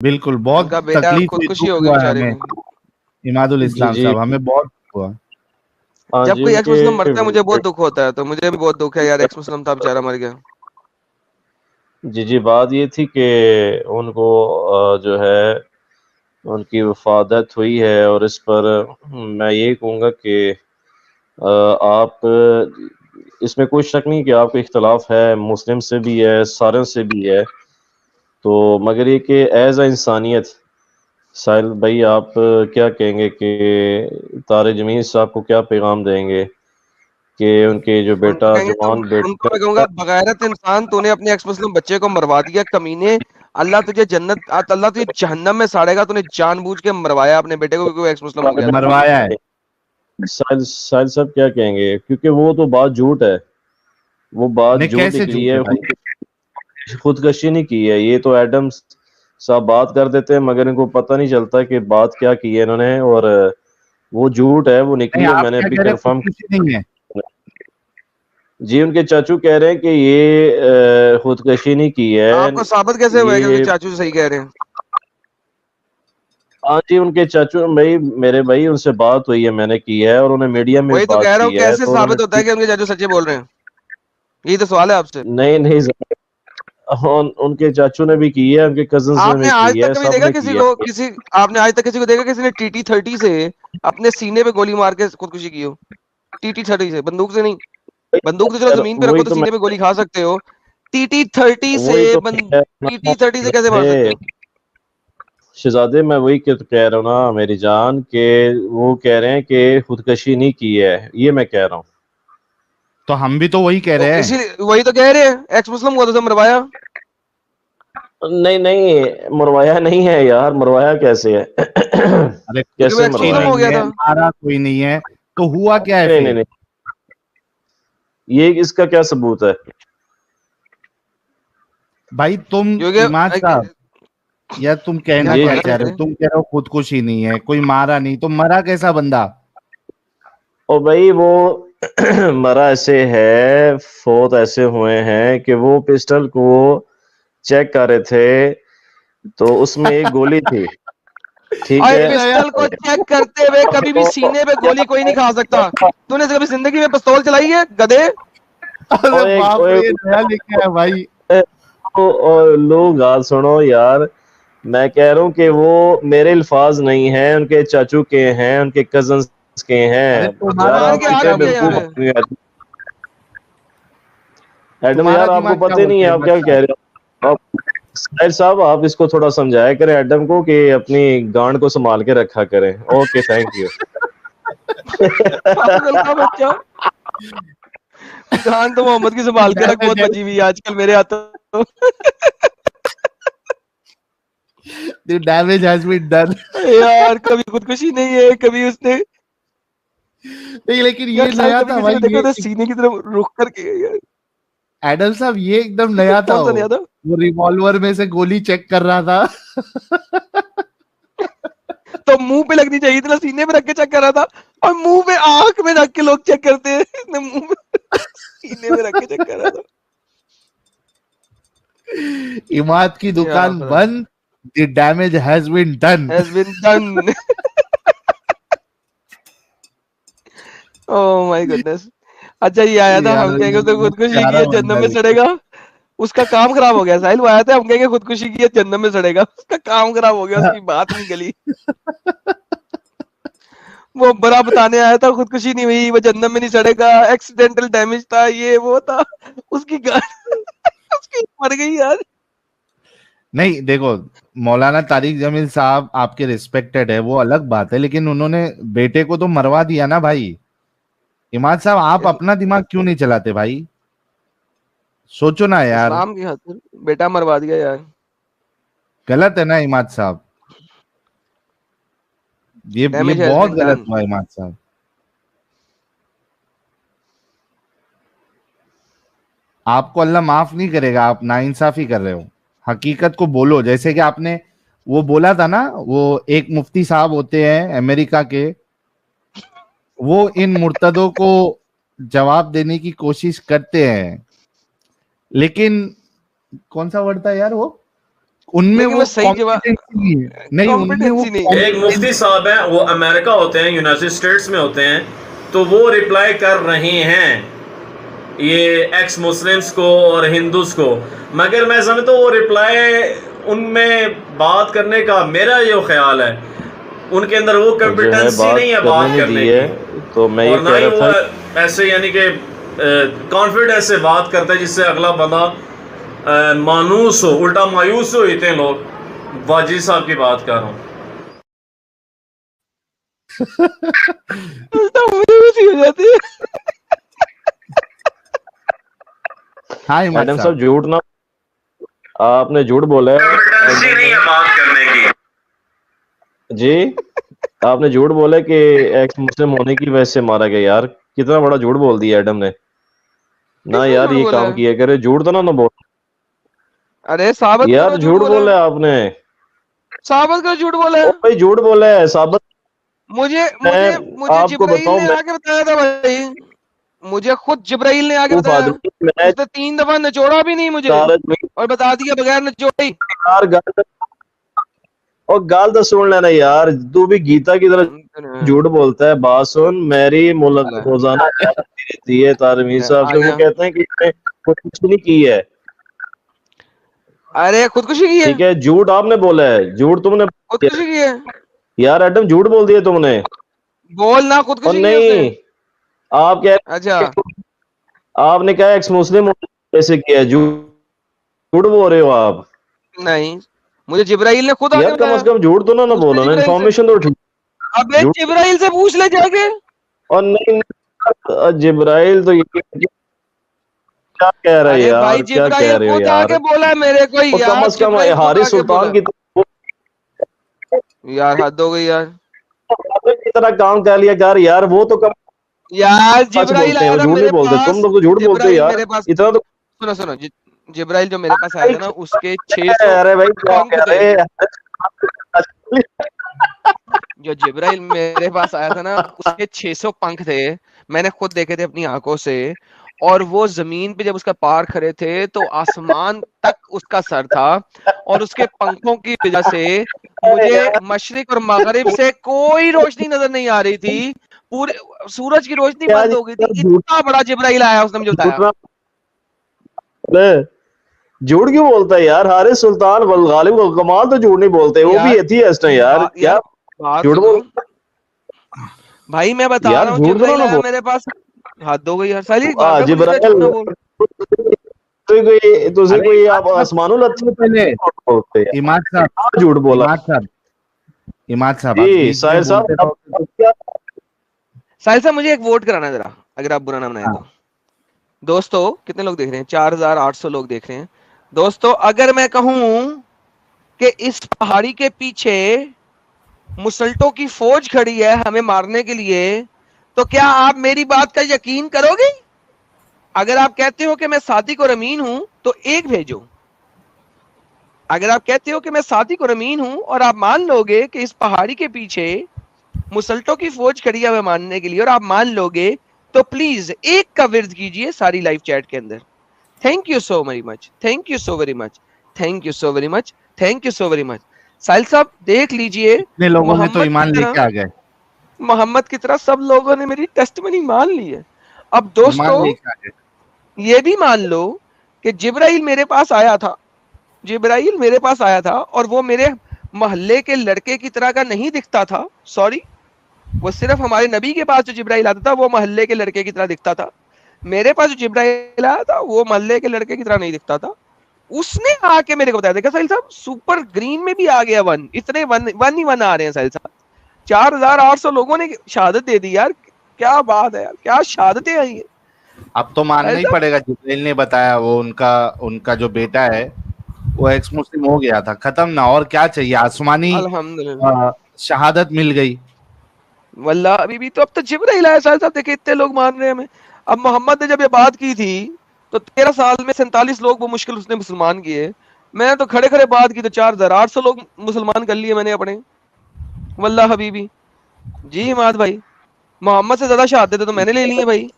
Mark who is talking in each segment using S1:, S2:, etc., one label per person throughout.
S1: बिल्कुल, बहुत
S2: उनका बेटा
S1: तकलीफ हुई,
S2: खुदकुशी
S1: दुख
S2: हो गई
S1: हुआ है
S2: बेचारे
S1: हमें,
S2: को।
S1: इमादुल
S3: जी
S1: इस्लाम
S3: जी
S1: साहब, हमें बहुत दुख हुआ।
S3: हाँ
S2: जब
S3: जी
S2: कोई एक्स
S3: उनके
S2: मुस्लिम मरता है मुझे बहुत दुख होता है, तो मुझे भी बहुत दुख है यार, एक्स मुस्लिम था बेचारा मर गया।
S3: जी जी बात ये थी कि उनको जो है उनकी वफादत हुई है, और इस पर मैं यही कहूँगा कि आप इसमें कोई शक नहीं कि आपको इख्तलाफ है, मुस्लिम से भी है, सारे से भी है, तो मगर ये कि एज अ इंसानियत साहिल भाई आप क्या कहेंगे कि तारे जमीन साहब को क्या पैगाम देंगे कि उनके जो
S2: उनको
S3: बेटा
S2: कहेंगे
S3: जवान
S2: उनको
S3: बेटा
S2: मैं कहूंगा, बगैरत इंसान, तूने अपने एक्स मुस्लिम बच्चे को मरवा दिया कमीने। अल्लाह तुझे जहन्नम में साड़ेगा, तूने जानबूझ के मरवाया अपने बेटे को क्योंकि वो एक्स मुस्लिम हो गया था।
S1: मरवाया है।
S3: साहिल साहिल साहब क्या कहेंगे, क्योंकि वो तो बात झूठ है, वो बात
S1: नहीं,
S3: झूठ
S1: कैसे
S3: निकली
S1: झूठ है
S3: है,
S1: भाई?
S3: खुदकशी नहीं की है। ये तो एडम साहब बात कर देते हैं मगर इनको पता नहीं चलता कि बात क्या की है इन्होंने, और वो झूठ है, वो
S1: नहीं,
S3: निकली है,
S1: आप
S3: मैंने
S1: क्या
S3: अभी
S1: कह रहे हैं,
S3: कंफर्म।
S1: खुदकुशी नहीं है?
S3: जी उनके चाचू कह रहे हैं कि ये खुदकशी नहीं की है,
S2: आपको साबित कैसे हुआ है कि उनके
S3: ये
S2: चाचू सही कह रहे हैं?
S3: हाँ जी उनके चाचू भाई, मेरे भाई उनसे बात हुई है, मैंने की है, और उन्होंने मीडिया में
S2: वही तो
S3: बात
S2: कह रहा हूँ,
S3: की है,
S2: कैसे
S3: तो
S2: साबित होता है
S3: उन्होंने
S2: कि उनके चाचू सच्चे बोल रहे हैं? यही तो सवाल है आपसे।
S3: नहीं नहीं उनके चाचू ने भी की है, उनके कजिन्स ने
S2: आपने
S3: भी
S2: आज
S3: की
S2: तक
S3: है,
S2: कभी
S3: सब
S2: देखा
S3: ने
S2: किसी
S3: की है।
S2: को, आपने आज तक किसी को देखा किसी ने TT-30 से अपने सीने पे गोली मार के खुदकुशी की हो? TT-30 से, बंदूक से नहीं। बंदूक तो चलो जमीन पे रखो
S3: वही
S2: तो
S3: तो मैं
S2: सीने पे गोली खा सकते हो। TT-30 से
S3: वही तो मैं कह रहा
S2: TT-30 से कैसे मार सकते
S3: हूँ
S2: हो?
S3: शहजादे, मैं वही कह रहा हूँ ना मेरी जान, के वो कह रहे हैं कि खुदकशी नहीं की है, ये मैं कह रहा हूँ।
S1: तो हम भी तो वही कह
S2: तो
S1: रहे हैं।
S2: इसीलिए वही तो कह रहे हैं, एक्स मुस्लिम हुआ तो उसे मरवाया।
S3: नहीं नहीं मरवाया नहीं है यार, मरवाया कैसे है
S1: अरे
S2: क्योंकि वो
S3: कैसे
S2: एक्स
S1: खुदकुशी
S2: मुस्लिम
S3: मरवाया?
S2: हो
S1: नहीं
S2: गया
S1: है,
S2: था।
S1: मारा कोई नहीं है, तो हुआ क्या है
S3: नहीं नहीं
S1: फिर?
S3: नहीं, ये इसका क्या सबूत है?
S1: भाई तुम, इमाद साहब,
S2: क्योंकि
S1: या तुम कहना
S3: जी
S1: क्या
S3: जी
S1: चाह रहे हो? तुम कह रहे हो खुदकुशी नहीं है, कोई मारा नहीं, तो मरा कैसा बंदा?
S3: और भाई वो मरा ऐसे है, फोत ऐसे हुए हैं कि वो पिस्टल को चेक कर रहे थे, तो उसमें एक गोली थी, ठीक
S2: और
S1: ये
S3: है।
S1: नया,
S2: पिस्टल को चेक करते हुए कभी भी सीने पे गोली कोई नहीं खा सकता। तूने कभी जिंदगी में पिस्तौल चलाई है गधे?
S1: अरे
S3: और एक,
S1: बाप
S3: और
S1: रे, ये
S3: एक
S1: नया लेके आया भाई।
S3: और लोग बात सुनो यार, मैं कह रहा हूँ कि वो मेरे अल्फाज नहीं हैं, उनके चाचू के हैं, उनके कजन्स के
S1: अरे
S3: हैं।
S1: तुम्हारा
S3: यार
S2: मार
S3: आप
S2: के
S1: दिमाग
S2: आ
S1: क्या
S3: कितने
S2: चुके हैं
S1: बोलता
S2: यार।
S3: बेवकूफ
S1: है?
S3: आदमी हैं। एडम
S1: तुम्हारा
S3: यार आपको
S1: दिमाग क्या
S3: पता ही नहीं
S1: बोलता
S3: है
S1: है,
S3: आप
S1: इमाद
S3: क्या कह
S1: साहब?
S3: रहे हो। आप साहिर साहब आप इसको थोड़ा समझाया करें एडम को कि अपनी गांड को संभाल के रखा करें। Okay thank you.
S2: पागल का बच्चा। गांड तो मोहम्मद की संभाल के रख, बहुत
S1: डैमेज है,
S2: बची हुई है आजकल मेरे हाथों।
S1: The damage has been done.
S2: यार कभी खुदकुशी नहीं है, कभी उसने,
S1: नहीं, लेकिन
S2: यार
S1: ये
S2: साल
S1: नया
S2: कभी
S1: था
S2: किसी
S1: भाई,
S2: ने देखा
S1: ये
S2: था सीने की तरफ रुक करके यार?
S1: एडल साहब, ये एकदम नया था।
S2: कौन सा नया था?
S1: वो रिवॉल्वर में से गोली चेक कर रहा था।
S2: तो मुंह पे लगनी चाहिए थी ना, सीने पे रख के चेक कर रहा था। और मुंह पे, आंख में रख के लोग चेक करते हैं, इसने मुंह में सीने में रख के चेक कर रहा था।
S1: इमाद की
S2: या
S1: दुकान
S2: खुदा,
S1: बंद, the damage has been done.
S2: Has been done. Oh my goodness. अच्छा ये आया था,
S1: यार
S2: हम कहेंगे उसने खुदकुशी की
S1: प्यारा
S2: है
S1: बंदा
S2: जन्नत
S1: है
S2: में
S1: लेकिन।
S2: सड़ेगा। उसका काम खराब हो गया साहिल, वो आया था, हम कहेंगे खुदकुशी की है जन्नत में सड़ेगा, उसका काम खराब हो गया, उसकी बात नहीं गली। वो बड़ा बताने आया था खुदकुशी नहीं हुई, वो जन्नत में नहीं सड़ेगा, एक्सीडेंटल डैमेज था, ये वो था। उसकी गाड़ी उसकी मर गई यार।
S1: नहीं देखो, मौलाना तारिक जमील साहब आपके रिस्पेक्टेड है, वो अलग बात है, लेकिन उन्होंने बेटे को तो मरवा दिया ना भाई। इमाद साहब, आप अपना दिमाग क्यों नहीं चलाते भाई? सोचो ना यार।
S2: इस्लाम की खातिर बेटा मरवा दिया यार।
S1: गलत है ना इमाद साहब? ये
S2: डैमेज हैज
S1: बहुत
S2: बीन
S1: गलत
S2: डन।
S1: हुआ इमाद साहब। आपको अल्लाह माफ नहीं करेगा, आप नाइंसाफी कर रहे हो। हकीकत को बोलो, जैसे कि आपने वो बोला था ना, वो एक मुफ्ती साहब होते हैं अमेरिका के, वो इन मुर्तदों को जवाब देने की कोशिश करते हैं, लेकिन कौन सा वर्ड था यार वो? उनमें
S2: लेकिन
S1: वो
S2: मैं सही जवाब
S1: कॉम्पिटेंसी नहीं है, नहीं उनमें वो
S2: कॉम्पिटेंसी नहीं है।
S4: एक मुफ्ती साहब हैं, वो अमेरिका होते हैं, यूनाइटेड स्टेट्स में होते हैं, तो वो रिप्लाई कर रहे हैं ये एक्स मुस्लिम्स को और हिंदूज को, मगर मैं समझता हूँ वो रिप्लाई उनमें बात करने का मेरा जो ख्याल है उनके अंदर वो
S3: जो है
S4: कॉम्पिटेंसी
S3: बात
S4: नहीं है
S3: करने
S4: बात
S3: नहीं
S4: करने
S3: दी है,
S4: की,
S3: तो मैं ये
S4: और ना
S3: कह
S4: ही
S3: रहा
S4: वो
S3: था
S4: ऐसे यानी कि कॉन्फिडेंस से बात करता है जिससे अगला बंदा मानूस हो, उल्टा मायूस हो इतने लोग। वाजिद साहब की बात कर रहा हूँ।
S2: उल्टा मुझे भी सी हो जाती है।
S1: हाँ इमाद
S3: एडम
S1: साहब,
S3: साहब झूठ ना, आपने झूठ बोला है
S4: कॉम्पिटेंसी नहीं है बात करने की।
S3: जी, आपने झूठ बोला कि एक्स मुस्लिम होने की वजह से मारा गया। यार कितना बड़ा झूठ बोल दिया एडम ने ना
S2: किसने
S3: यार,
S2: झूठ
S3: ये
S2: बोला
S3: काम
S2: है?
S3: किया करे, झूठ तो ना बोल
S2: अरे साबित
S3: यार,
S2: करो झूठ
S3: झूठ
S2: बोला
S3: बोला
S2: है।
S3: है आपने।
S2: साबित करो झूठ बोला
S3: ओ
S2: है।
S3: भाई झूठ बोला है, साबित
S2: मुझे
S3: मैं
S2: मुझे मुझे
S3: आपको
S2: जिब्राइल
S3: बताऊं।
S2: ने
S3: मैं
S2: आके बताया था भाई, मुझे खुद जिब्राइल ने आके
S3: वो
S2: बताया।
S3: फादर मैं
S2: उसने 3 दफा निचोड़ा भी नहीं मुझे
S3: तारक में
S2: और बता दिया बगैर निचोड़े ही।
S3: यार और गाल तो सुन लेना यार, तू भी गीता की तरह झूठ बोलता है। बात सुन, मेरी रोजाना रहती है तारमीर साहब
S2: आ
S3: से, वो
S2: गया।
S3: कहते हैं कि इसने कुछ नहीं की है,
S2: अरे खुदकुशी की है,
S3: ठीक है। झूठ आपने बोला है, झूठ तुमने
S2: खुदकुशी की है।
S3: यार एडम झूठ बोल दिया तुमने।
S2: बोल ना,
S3: और
S2: खुदकुशी की है उसने।
S3: नहीं, आप कह
S2: अच्छा
S3: आपने कहा एक्स मुस्लिम ऐसे किया, झूठ बोल रहे हो आप।
S2: नहीं, मुझे जिब्राइल ने खुद आके
S3: यार कम
S2: बताया।
S3: से कम झूठ तो ना
S2: पूछते
S3: बोलो ना,
S2: जिब्राइल से।
S3: इन्फॉर्मेशन तो ठीक।
S2: अबे
S3: झूठ
S2: जिब्राइल से पूछ ले जाके।
S3: और नहीं, जिब्राइल तो ये क्या कह रहे
S2: अरे भाई
S3: यार, क्या कह
S2: जिब्राइल
S3: रहे हो
S2: खुद
S3: यार।
S2: आके बोला है मेरे को
S3: और कम
S2: यार,
S3: से कम
S2: जिब्राइल खुद
S3: हारिस
S2: आके
S3: सुल्तान
S2: बोला।
S3: की
S2: यार हद हो गई यार।
S3: तरह काम कर लिया कर यार, वो तो कम
S2: यार
S3: सच
S2: जिब्राइल
S3: बोलते हैं,
S2: आया
S3: वो
S2: था
S3: झूठ नहीं
S2: मेरे
S3: बोलते। तुम
S2: पास।
S3: लोग तो झूठ बोलते हो
S2: जिब्राइल
S3: यार,
S2: मेरे पास,
S3: इतना तो।
S2: सुनो सुनो, जिब्राइल जो मेरे पास आया था ना, उसके 600
S3: अरे भाई क्या
S2: पंख
S3: कह
S2: थे।
S3: रहे हैं?
S2: जो जिब्राइल मेरे पास आया था ना, उसके 600 पंख थे। मैंने खुद देखे थे अपनी आंखों से। और वो जमीन पे जब उसका पार खड़े थे तो आसमान तक उसका सर था। और उसके पंखों की वजह से मुझे मशरिक और मगरिब से कोई रोशनी नजर नहीं आ रही थी। पूरे सूरज की रोशनी
S3: क्या
S2: बंद हो गई थी।
S3: झूठ
S2: इतना बड़ा जिब्राइल आया, उसने मुझे बताया।
S3: झूठ झूठ क्यों बोलता है यार? हारिस सुल्तान वल गालिब वल कमाल तो झूठ नहीं बोलते, वो भी
S2: यार
S3: एथियस्ट है यार। क्या
S2: यार बात
S3: झूठ
S2: सुनो
S3: बोल
S2: भाई, मैं बता
S3: यार,
S2: रहा हूँ
S3: झूठ तो
S2: जिब्राइल
S3: ना
S2: आया
S3: बोल।
S2: मेरे पास। हद हो गई यार साली, बात कर, कुछ झूठ
S3: जिब्राइल
S2: ना बोल।
S3: तुझे
S1: अरे
S3: कोई
S1: इमाद
S3: आप
S1: साहब
S3: आसमानों
S1: सुनो पहले,
S3: बोलते हैं
S1: इमाद साहब,
S3: यार, झूठ बोला।
S1: इमाद साहब, इमाद साहब, आप
S3: जी
S1: बीच में
S3: साहिर
S1: बोलते
S3: साहब,
S1: रहोगे तो
S3: क्या
S2: साहिल साहब मुझे एक वोट कराना है जरा, अगर आप बुरा ना बनाए
S1: हाँ,
S2: तो। दोस्तों कितने लोग देख रहे हैं? 4800 लोग देख रहे हैं। दोस्तों अगर मैं कहूं कि इस पहाड़ी के पीछे मुसल्टों की फौज खड़ी है हमें मारने के लिए, तो क्या आप मेरी बात का यकीन करोगे? अगर आप कहते हो कि मैं सादिक और अमीन हूं तो एक भेजो। अगर आप कहते हो कि मैं सादिक और अमीन हूं और आप मान लोगे कि इस पहाड़ी के पीछे मुसल्टों की फौज खड़ी है हमें मारने के लिए, और आप मान लोगे, तो प्लीज एक का विर्द कीजिए सारी लाइव चैट के अंदर। Thank you so very much, thank you so very much, thank you so very much, thank you so very much. Sahil साहब देख लीजिए,
S1: इतने लोगों ने तो
S2: मोहम्मद की
S1: ईमान लेके
S2: तरह,
S1: आ गए,
S2: मोहम्मद की तरह सब लोगों ने मेरी टेस्टमनी मान ली है। अब
S1: ईमान
S2: दोस्तों
S1: लेके आ गए।
S2: ये भी मान लो कि जिब्राइल मेरे पास आया था, जिब्राइल मेरे पास आया था और वो मेरे मोहल्ले के लड़के की तरह का नहीं दिखता था। सॉरी, वो सिर्फ हमारे नबी के पास जो जिब्राइल आता था वो मोहल्ले के लड़के की तरह दिखता था। मेरे पास जो जिब्राइल आया था वो मोहल्ले के लड़के की तरह नहीं दिखता था। उसने आके मेरे को बताया, देखा साहिल साहब, सुपर ग्रीन में भी आ गया वन, इतने वन ही वन आ रहे हैं साहिल साहब। 4800 लोगों ने शहादत दे दी यार। क्या बात है यार, क्या शहादतें आई है
S1: अब तो मानना
S2: साहिल
S1: ही
S2: साहब।
S1: पड़ेगा, जिब्राइल ने बताया, वो उनका उनका जो बेटा है वो एक्स मुस्लिम हो गया था, खत्म ना, और क्या चाहिए? आसमानी
S2: अल्हम्दुलिल्लाह,
S1: शहादत मिल गई।
S2: वल्लाह अभी भी तो, अब तो जिब्राइल आया साहिल साहब, देखिए इतने लोग मान रहे हैं हमें। अब मोहम्मद ने जब ये बात की थी तो 13 साल में 47 लोग वो मुश्किल उसने मुसलमान किए। मैं तो खड़े खड़े बात की तो 4800 लोग मुसलमान कर लिए मैंने अपने। वल्लाह हबीबी, जी हिमाद भाई, मोहम्मद से ज्यादा शहादत तो मैंने ले ली है भाई।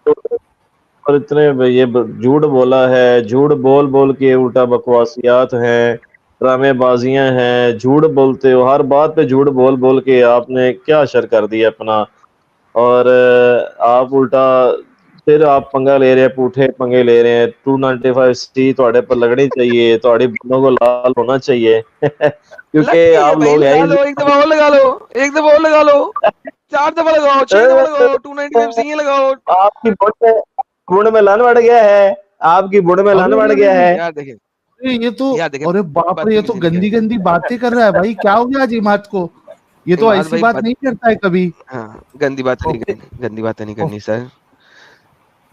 S3: और इतने ये झूठ बोला है, झूठ बोल बोल के उल्टा बकवासियात हैं। ड्रामेबाजियां हैं, झूठ बोलते हो, हर बात पे झूठ बोल बोल के आपने क्या असर कर दिया अपना। और आप उल्टा फिर आप पंगा ले रहे हैं, पुठे पंगे ले रहे हैं। 295C ਤੁਹਾਡੇ पर लगनी चाहिए, ਤੁਹਾਡੀ बुनों को लाल होना चाहिए
S2: लग
S3: क्योंकि
S2: गई है
S3: आप
S2: भाई,
S3: लोग है
S2: लगा
S3: ही
S2: लो, एक दफा और लगा लो, एक दफा और लगा लो, 4 दफा लगाओ, 6 दफा लगाओ, 295 लगाओ।
S3: आपकी बुन में लन बढ़ गया है, आपकी बुन में लन
S1: अरे
S3: बढ़
S1: अरे
S3: गया
S1: अरे,
S3: है।
S2: यार देखें,
S1: अरे ये तो,
S2: यार देखें,
S1: अरे बाप रे, ये तो
S2: बदतमीजी नहीं
S1: गंदी
S2: करनी।
S1: गंदी बातें कर रहा है भाई। क्या हो गया आज इमाद को? ये तो
S2: इमाद
S1: ऐसी
S2: भाई
S1: बात नहीं करता है कभी।
S2: हाँ, गंदी बात नहीं
S5: मुफ्ती
S2: करनी, गंदी बातें नहीं करनी सर।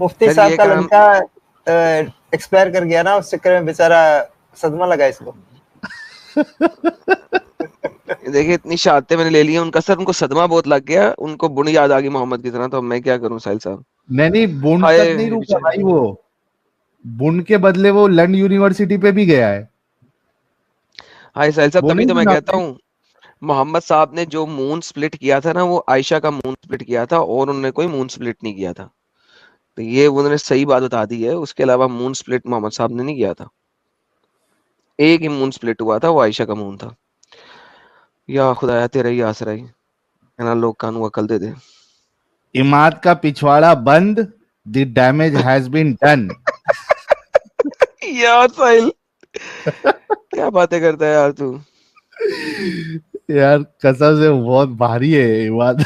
S5: मुफ्ती
S2: सर
S5: साहब
S2: ये
S5: का
S2: काम
S5: लड़का एक्सपायर कर गया ना, उस चक्कर में बेचारा सदमा लगा इसको।
S2: देखिए इतनी शहादतें मैंने ले ली हैं उनका सर, उनको सदमा बहुत लग गया, उनको बुन याद आ गई मोहम्मद की तरह। तो अब मैं क्या करूं साहिल साहब?
S1: नहीं, बुंड
S2: हाय
S1: तक नहीं रुका
S2: बेचारे।
S1: भाई वो। बुंड के बदले वो लंड यूनिवर्सिटी पे भी गया है।
S2: हाय साहिल साहब,
S1: वो
S2: तभी
S1: नहीं
S2: तो मैं
S1: सुना
S2: कहता
S1: आपने?
S2: हूँ मोहम्मद साहब ने जो मून स्प्लिट किया था ना, वो आयशा का मून स्प्लिट किया था, और उन्होंने कोई मून स्प्लिट नहीं किया था। तो ये उन्होंने सही बात बता दी है। उसके अलावा मून स्प्लिट मोहम्मद साहब ने नहीं किया था। एक ही मून स्प्लिट हुआ था, वो आयशा का मून था। या खुदाया तेरा ही आसरा ही है ना, लोग कानू अकल दे दे।
S1: इमाद का पिछवाड़ा बंद, the damage has been done.
S2: यार साहिल क्या बातें करता है यार तू।
S1: यार कसम से बहुत भारी है ये बात।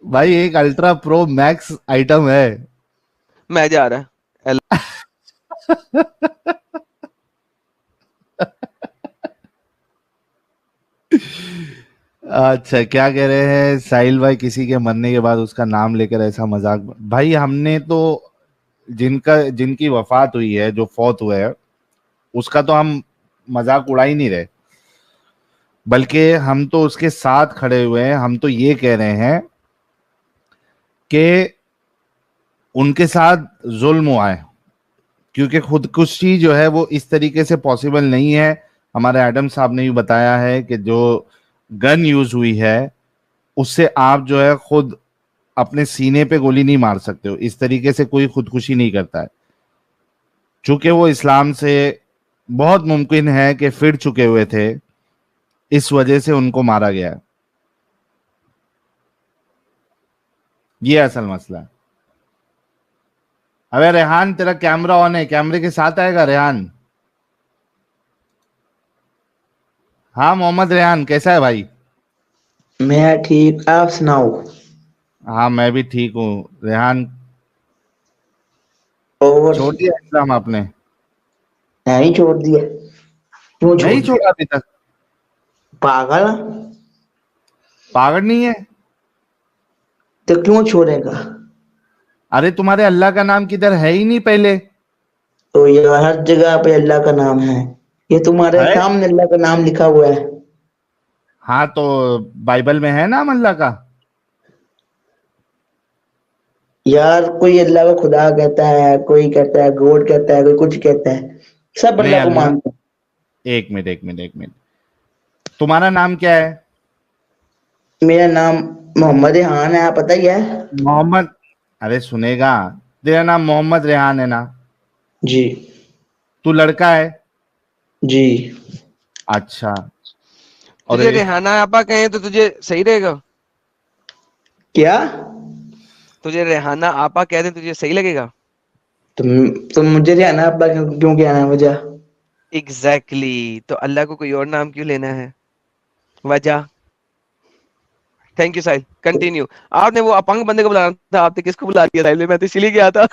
S1: भाई एक अल्ट्रा प्रो मैक्स आइटम है।
S2: मैं जा रहा है।
S1: अच्छा, क्या कह रहे हैं साहिल भाई? किसी के मरने के बाद उसका नाम लेकर ऐसा मजाक? भाई हमने तो जिनकी वफात हुई है, जो फौत हुए हैं, उसका तो हम मजाक उड़ा ही नहीं रहे, बल्कि हम तो उसके साथ खड़े हुए हैं। हम तो ये कह रहे हैं कि उनके साथ जुल्म हुआ है, क्योंकि खुदकुशी जो है वो इस तरीके से पॉसिबल नहीं है। हमारे एडम साहब ने भी बताया है कि जो गन यूज हुई है उससे आप जो है खुद अपने सीने पे गोली नहीं मार सकते हो। इस तरीके से कोई खुदकुशी नहीं करता है। चूंकि वो इस्लाम से बहुत मुमकिन है कि फिर चुके हुए थे, इस वजह से उनको मारा गया है। ये असल मसला है। अबे रेहान, तेरा कैमरा ऑन है, कैमरे के साथ आएगा रेहान। हाँ मोहम्मद रेहान, कैसा है भाई?
S6: मैं ठीक, आप सुनाओ।
S1: हाँ मैं भी ठीक हूँ रेहान।
S6: और
S1: छोड़ दिया इस्लाम आपने?
S6: नहीं छोड़ दिया। क्यों छोड़
S1: नहीं
S6: दिया?
S1: छोड़ा अभी तक?
S6: पागल,
S1: पागल नहीं है?
S6: तो क्यों छोड़ेगा?
S1: अरे तुम्हारे अल्लाह का नाम किधर है ही नहीं पहले।
S6: तो यार हर जगह पे अल्लाह का नाम है, ये तुम्हारे
S1: है?
S6: सामने अल्लाह का नाम लिखा हुआ है।
S1: हाँ तो बाइबल में है नाम अल्लाह का?
S6: यार कोई अल्लाह को खुदा कहता है, कोई कहता है गॉड कहता है, कोई कुछ कहता है, सब
S1: नहीं,
S6: अल्लाह को
S1: अल्लाह।
S6: मानते हैं।
S1: एक मिनट, तुम्हारा नाम क्या है?
S6: मेरा नाम मोहम्मद रेहान है, आप पता ही है।
S1: मोहम्मद? अरे सुनेगा, तेरा नाम मोहम्मद रेहान है ना?
S6: जी
S1: तू लड़का है?
S6: जी।
S1: अच्छा। और
S2: तुझे रेहाना आपा कहें तो तुझे सही रहेगा?
S6: क्या?
S2: तुझे रेहाना आपा कह दें तुझे सही लगेगा?
S6: तुम मुझे रेहाना अब्बा क्यों कहना है वजह?
S2: एग्जैक्टली तो अल्लाह को कोई और नाम क्यों लेना है? वजह। Thank you Sahil, continue. आपने वो अपंग बंदे को बुलाना था, आपने किसको बुला लिया साहिल? मैं तो इसीलिए गया था।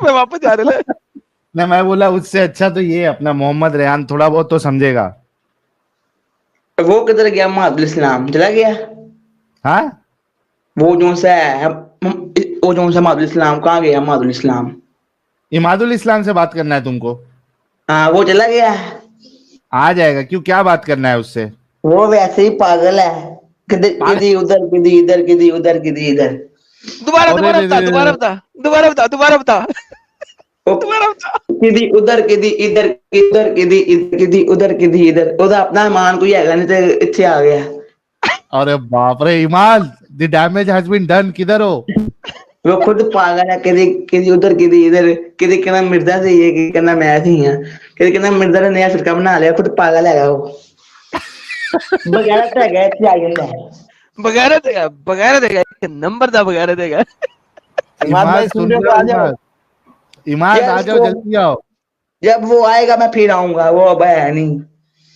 S2: मैं वापस जा रहा था।
S1: ना, मैं बोला उससे अच्छा तो ये अपना मोहम्मद रेहान थोड़ा बहुत तो समझेगा।
S6: वो किधर गया? महादुल इस्लाम चला गया।
S1: हाँ
S6: वो जो सा है, वो जो सा महादुल इस्लाम कहाँ गया? महादुल इस्लाम,
S1: इमादुल इस्लाम से बात करना है तुमको?
S6: हाँ वो चला गया।
S1: आ जाएगा, क्यों, क्या बात करना है उससे?
S6: वो वैसे ही पागल है, किदी उधर, किदी इधर, किदी उधर, किदी इधर।
S2: दोबारा
S1: अरे
S2: दोबारा
S1: रे
S2: बता,
S1: रे
S2: दोबारा
S1: रे।
S2: बता, दोबारा बता, दोबारा बता,
S6: वो
S2: दोबारा बता।
S6: किदी उधर, किदी इधर, इधर किदी इधर, किदी उधर, किदी इधर। ओदा अपना मान कोई हैगा नहीं ते इत्थे आ गया।
S1: अरे बाप रे Imad, the damage has been done. किधर हो?
S6: वो खुद पागल है, कभी कभी उधर कभी इधर, कभी कहना मिर्जा से ये, कभी कहना मैं ही हूं, कभी कहना मिर्जा ने नया फिरका बना लिया, खुद पागल है वो। बगैरत है गया इतनी आ गया है।
S2: बगैरत देगा एक नंबर था, बगैरत देगा।
S5: इमाद भाई
S1: इमाद
S5: सुन
S1: सुन
S5: रहे हो
S1: रहे
S5: तो
S1: हो?
S5: आ जाओ।
S1: इमाद, इमाद
S6: यार
S1: आ जाओ,
S6: उसको
S1: जल्दी आओ।
S6: जब वो आएगा मैं फिर आऊंगा, वो अब है नहीं।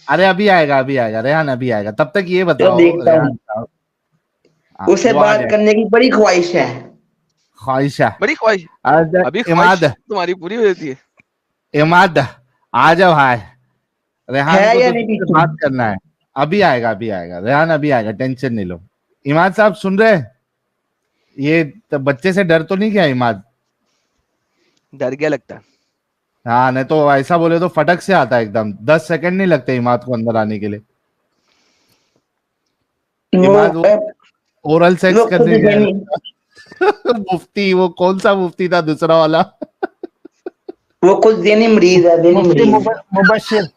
S1: अरे अभी आएगा, अभी आएगा रेहान, अभी आएगा। तब तक ये
S6: तो
S1: बताओ
S6: देखता हूँ,
S1: रेहान साहब, हाँ,
S6: उसे
S1: वो आ
S6: बात
S1: जाए।
S6: करने की बड़ी ख्वाहिश है।
S1: ख्वाहिशा,
S2: बड़ी ख्वाहिश,
S1: आजा
S2: अभी ख्वाहिश
S1: इमाद,
S2: तुम्हारी पूरी हो जाती है।
S1: इमाद आ जाओ। हाय, रेहान
S6: है
S1: को
S6: या
S1: तो
S6: नहीं
S1: तुमसे
S6: पीछे?
S1: बात करना है। अभी आएगा, अभी आएगा रेहान, अभी आएगा, टेंशन नहीं लो। इमाद साहब सुन रहे हैं? ये तो बच्चे से डर तो नहीं गया इमाद?
S2: डर गया लगता है।
S1: हाँ, नहीं तो ऐसा बोले तो फटक से आता है एकदम, 10 सेकंड नहीं लगते इमाद को अंदर आने के लिए। इमाद वो
S6: वो
S1: ओरल सेक्स
S6: वो खुद
S1: करने गया
S6: जैनी,
S1: लगता। मुफ्ती, वो कौन सा मुफ्ती था दूसरा वाला?
S6: वो खुद जैनी मरीज है, जैनी
S5: मुफ्ती
S6: मरीज।
S5: मुबशिर।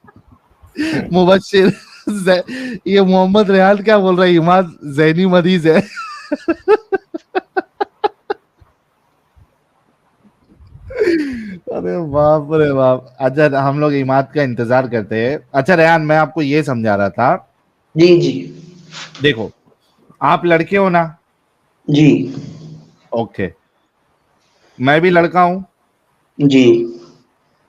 S1: मुबशिर। ये मोहम्मद रेहान क्या बोल रहा है? इमाद जैनी मरीज है। अरे बाप रे बाप। अच्छा, हम लोग इमाद का इंतजार करते हैं। अच्छा रेहान, मैं आपको ये समझा रहा था,
S6: जी जी
S1: देखो आप लड़के हो ना?
S6: जी
S1: ओके, मैं भी लड़का हूं,
S6: जी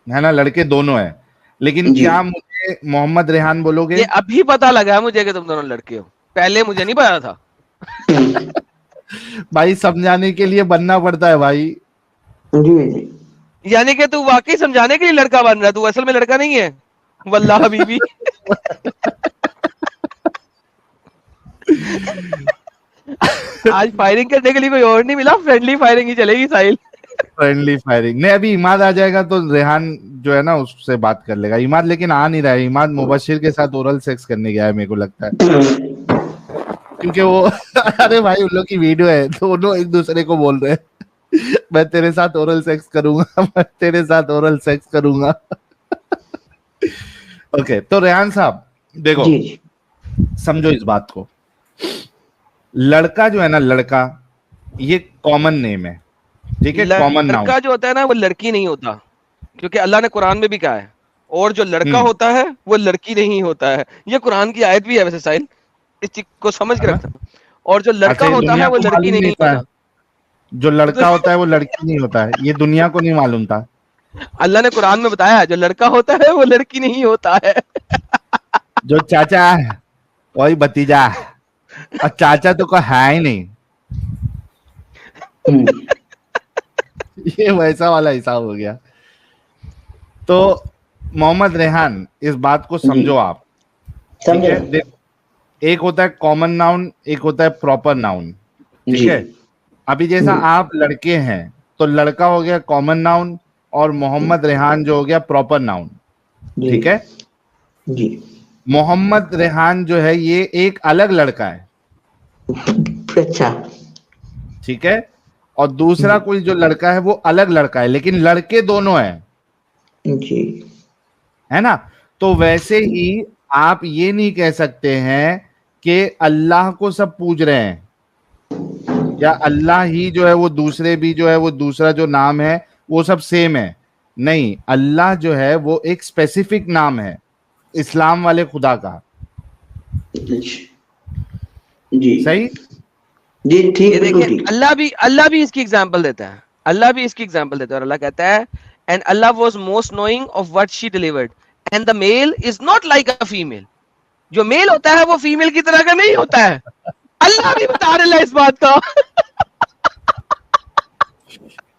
S1: है ना? लड़के दोनों हैं, लेकिन
S6: जी।
S1: क्या मुझे मोहम्मद रेहान बोलोगे?
S2: ये अभी पता लगा है मुझे कि तुम दोनों लड़के हो, पहले मुझे नहीं पता था।
S1: भाई समझाने के लिए बनना पड़ता है भाई।
S6: जी जी
S2: यानी कि तू वाकई समझाने के लिए लड़का बन रहा है, तू असल में लड़का नहीं है। वल्लाह हबीबी। आज फायरिंग करने के लिए कोई और नहीं मिला, फ्रेंडली फायरिंग ही चलेगी साहिल।
S1: फ्रेंडली फायरिंग नहीं, अभी इमाद आ जाएगा तो रेहान जो है ना उससे बात कर लेगा। इमाद लेकिन आ नहीं रहा है। इमाद मुबशिर के साथ ओरल सेक्स करने गया है मेरे को लगता है, क्योंकि वो अरे भाई उन लोग की वीडियो है, दोनों एक दूसरे को बोल रहे हैं मैं तेरे साथ ओरल सेक्स करूंगा, मैं तेरे साथ ओरल सेक्स करूंगा। ओके, तो रेहान साहब देखो,
S6: जी जी
S1: समझो इस बात को। लड़का जो है ना, लड़का ये कॉमन नेम है, ठीक है? Common noun.
S2: लड़का जो होता है ना वो लड़की नहीं होता, क्योंकि अल्लाह ने कुरान में भी कहा है। और जो लड़का होता है वो लड़की नहीं होता है, ये कुरान की आयत भी है वैसे साहिल, इस चीज को समझ के रखना। और जो लड़का
S1: अच्छा, ये
S2: होता है
S1: दुनिया
S2: वो
S1: को
S2: लड़की
S1: मालूम नहीं
S2: नहीं
S1: था,
S2: होता।
S1: जो लड़का होता है वो लड़की नहीं होता है, ये दुनिया को नहीं मालूम था।
S2: अल्लाह ने कुरान में बताया जो लड़का होता है वो लड़की नहीं होता है।
S1: जो चाचा है वही भतीजा है, और चाचा तो कोई है ही नहीं। ये वैसा वाला हिसाब हो गया। तो मोहम्मद रेहान, इस बात को समझो आप, ठीक
S6: समझे?
S1: है? देखो, एक होता है कॉमन नाउन, एक होता है प्रॉपर नाउन, ठीक
S6: जी
S1: है? अभी जैसा आप लड़के हैं तो लड़का हो गया कॉमन नाउन, और मोहम्मद रेहान जो हो गया प्रॉपर नाउन,
S6: जी
S1: ठीक है?
S6: जी।
S1: मोहम्मद रेहान जो है ये एक अलग लड़का है,
S6: अच्छा
S1: ठीक है? और दूसरा कोई जो लड़का है वो अलग लड़का है, लेकिन लड़के दोनों हैं,
S6: जी
S1: है ना? तो वैसे ही आप ये नहीं कह सकते हैं कि अल्लाह को सब पूज रहे हैं, या अल्लाह ही जो है वो दूसरे भी जो है वो दूसरा जो नाम है वो सब सेम है। नहीं, अल्लाह जो है वो एक स्पेसिफिक नाम है इस्लाम वाले खुदा का,
S6: जी
S1: सही?
S6: जी ठीक,
S2: ये
S6: बिल्कुल
S2: देखिए
S6: ठीक।
S2: अल्लाह भी इसकी एग्जांपल देता है, अल्लाह भी इसकी एग्जांपल देता है। और अल्लाह कहता है and Allah was most knowing of what she delivered and the male is not like a female. जो मेल होता है वो फीमेल की तरह का नहीं होता है। अल्लाह भी बता रहा है इस बात का।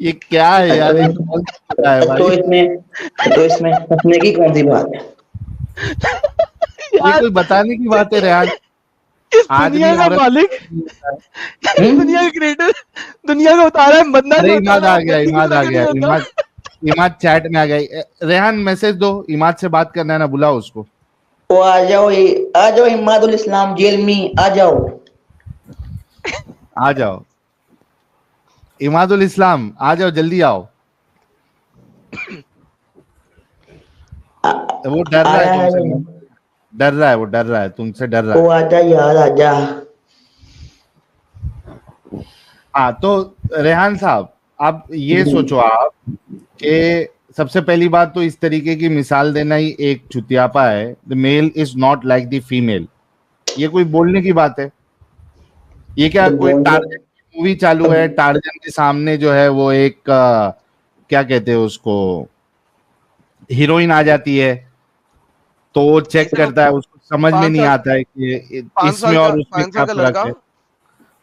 S1: ये क्या है यार? ये कौन सा खुदा है भाई?
S6: तो इसमें हंसने की कौन सी बात है?
S1: ये
S2: यार
S1: कोई बताने की बात है रेहान?
S2: इस
S1: आदमी
S2: दुनिया का
S1: औरत
S2: मालिक, दुनिया का क्रिएटर, दुनिया का बता रहा है बंदा
S1: अरे
S2: जो होता है
S1: इमाद
S2: ना,
S1: आ
S2: वो
S1: गया,
S2: लड़की की
S1: इमाद
S2: तरह
S1: आ
S2: का
S1: गया,
S2: नहीं होता।
S1: इमाद चैट में आ गया। रेहान मैसेज दो, इमाद से बात करना है ना, बुलाओ उसको।
S6: वो आ जाओ इमादुल इस्लाम जेल में आ जाओ।
S1: आ जाओ इमादुल इस्लाम, आ जाओ, जल्दी आओ। वो डर रहा
S6: आया
S1: है
S6: है
S1: तुमसे, डर रहा है, वो डर रहा है तुमसे, डर रहा
S6: वो
S1: है।
S6: आजा यार आजा।
S1: हाँ, तो रेहान साहब, आप ये सोचो आप कि सबसे पहली बात तो इस तरीके की मिसाल देना ही एक चुतियापा है। The male is not like the female. ये कोई बोलने की बात है? ये क्या
S6: तो
S1: कोई
S6: बोल
S1: टार्जन की मूवी चालू है, टार्जन के सामने जो है वो एक क्या कहते हैं उसको, हीरोइन आ जाती है, तो वो चेक
S2: जैसे वो
S1: करता है, उसको समझ में
S2: 5
S1: नहीं
S2: साल
S1: आता है कि
S2: 5
S1: इसमें
S2: साल का
S1: और उसमें
S2: 5 साल
S1: क्या
S2: का
S1: फर्क
S2: लड़का
S1: है।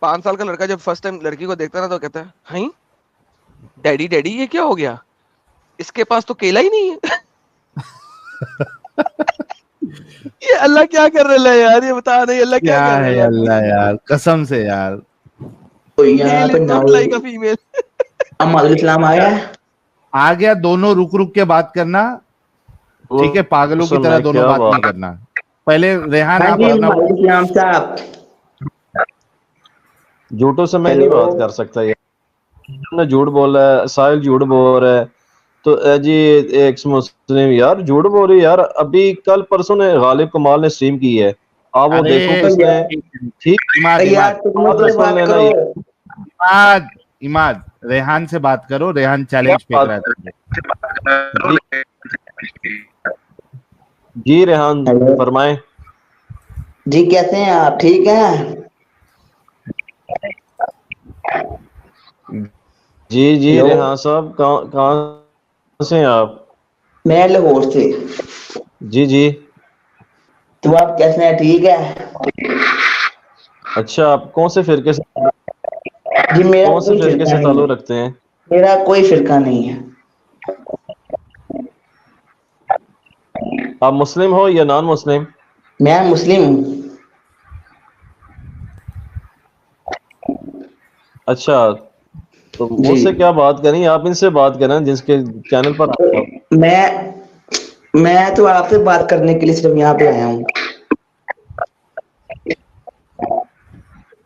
S2: 5 साल का लड़का जब फर्स्ट टाइम लड़की को देखता है ना तो कहता है, "हई, डैडी डैडी ये क्या हो गया? इसके पास तो केला ही नहीं है।" ये अल्लाह क्या कर रहा है यार, ये बता नहीं अल्लाह क्या
S1: क्या
S2: कर
S1: है
S2: रहा है।
S1: अल्लाह यार, कसम से यार।
S6: तो यहाँ
S2: मेल
S6: पे
S2: is not like a female.
S6: Ahmad Islam आया है।
S1: आ गया, दोनों रुक रुक के बात करना, ठीक है? पागलों की
S3: असल
S1: तरह
S3: में
S1: दोनों
S3: क्या
S1: बात नहीं
S3: बात,
S1: करना। पहले रेहान
S6: हाँ
S1: आप
S6: जी
S1: अपना
S6: अहमद इस्लाम साहब।
S3: झूठों से मैं नहीं
S6: हेलो।
S3: बात कर सकता यार। तुमने झूठ बोला है, साहिल झूठ बोल रहा है, तो जी एक्स मुस्लिम यार झूठ बोल रही है यार। अभी कल परसों ने गालिब कमाल ने स्ट्रीम की है, आप वो
S1: अरे
S3: देखो
S6: तो
S3: किसने।
S6: यार,
S3: ठीक,
S1: इमाद
S6: यार
S1: इमाद
S6: तुम
S3: बात तो
S6: मुझसे
S3: सुन
S6: बात
S3: लेना
S6: करो।
S3: ये।
S1: इमाद इमाद, रेहान से बात करो, रेहान
S3: क्या
S1: चैलेंज फेंक
S3: बात
S1: रहा है तुमको।
S3: जी, जी रेहान
S6: हेलो
S3: फरमाएं।
S6: जी, कैसे हैं आप? ठीक हैं?
S3: जी जी
S6: हेलो।
S3: रेहान साहब, कहाँ कहाँ से हैं आप?
S6: मैं लाहौर से।
S3: जी जी।
S6: तो आप कैसे हैं? ठीक है?
S3: अच्छा, आप
S6: जी मेरा
S3: कौन से
S6: कोई
S3: फिरके
S6: फिरका
S3: से
S6: नहीं
S3: ताल्लुक
S6: है।
S3: रखते हैं?
S6: मेरा कोई फिरका नहीं है।
S3: आप मुस्लिम हो या नॉन मुस्लिम?
S6: मैं मुस्लिम हूँ।
S3: अच्छा, तो
S6: जी।
S3: मुझसे क्या बात करनी, आप इनसे बात करें जिसके चैनल पर आए आप।
S6: मैं मैं तो आपसे बात करने के लिए सिर्फ यहाँ पे आया हूँ।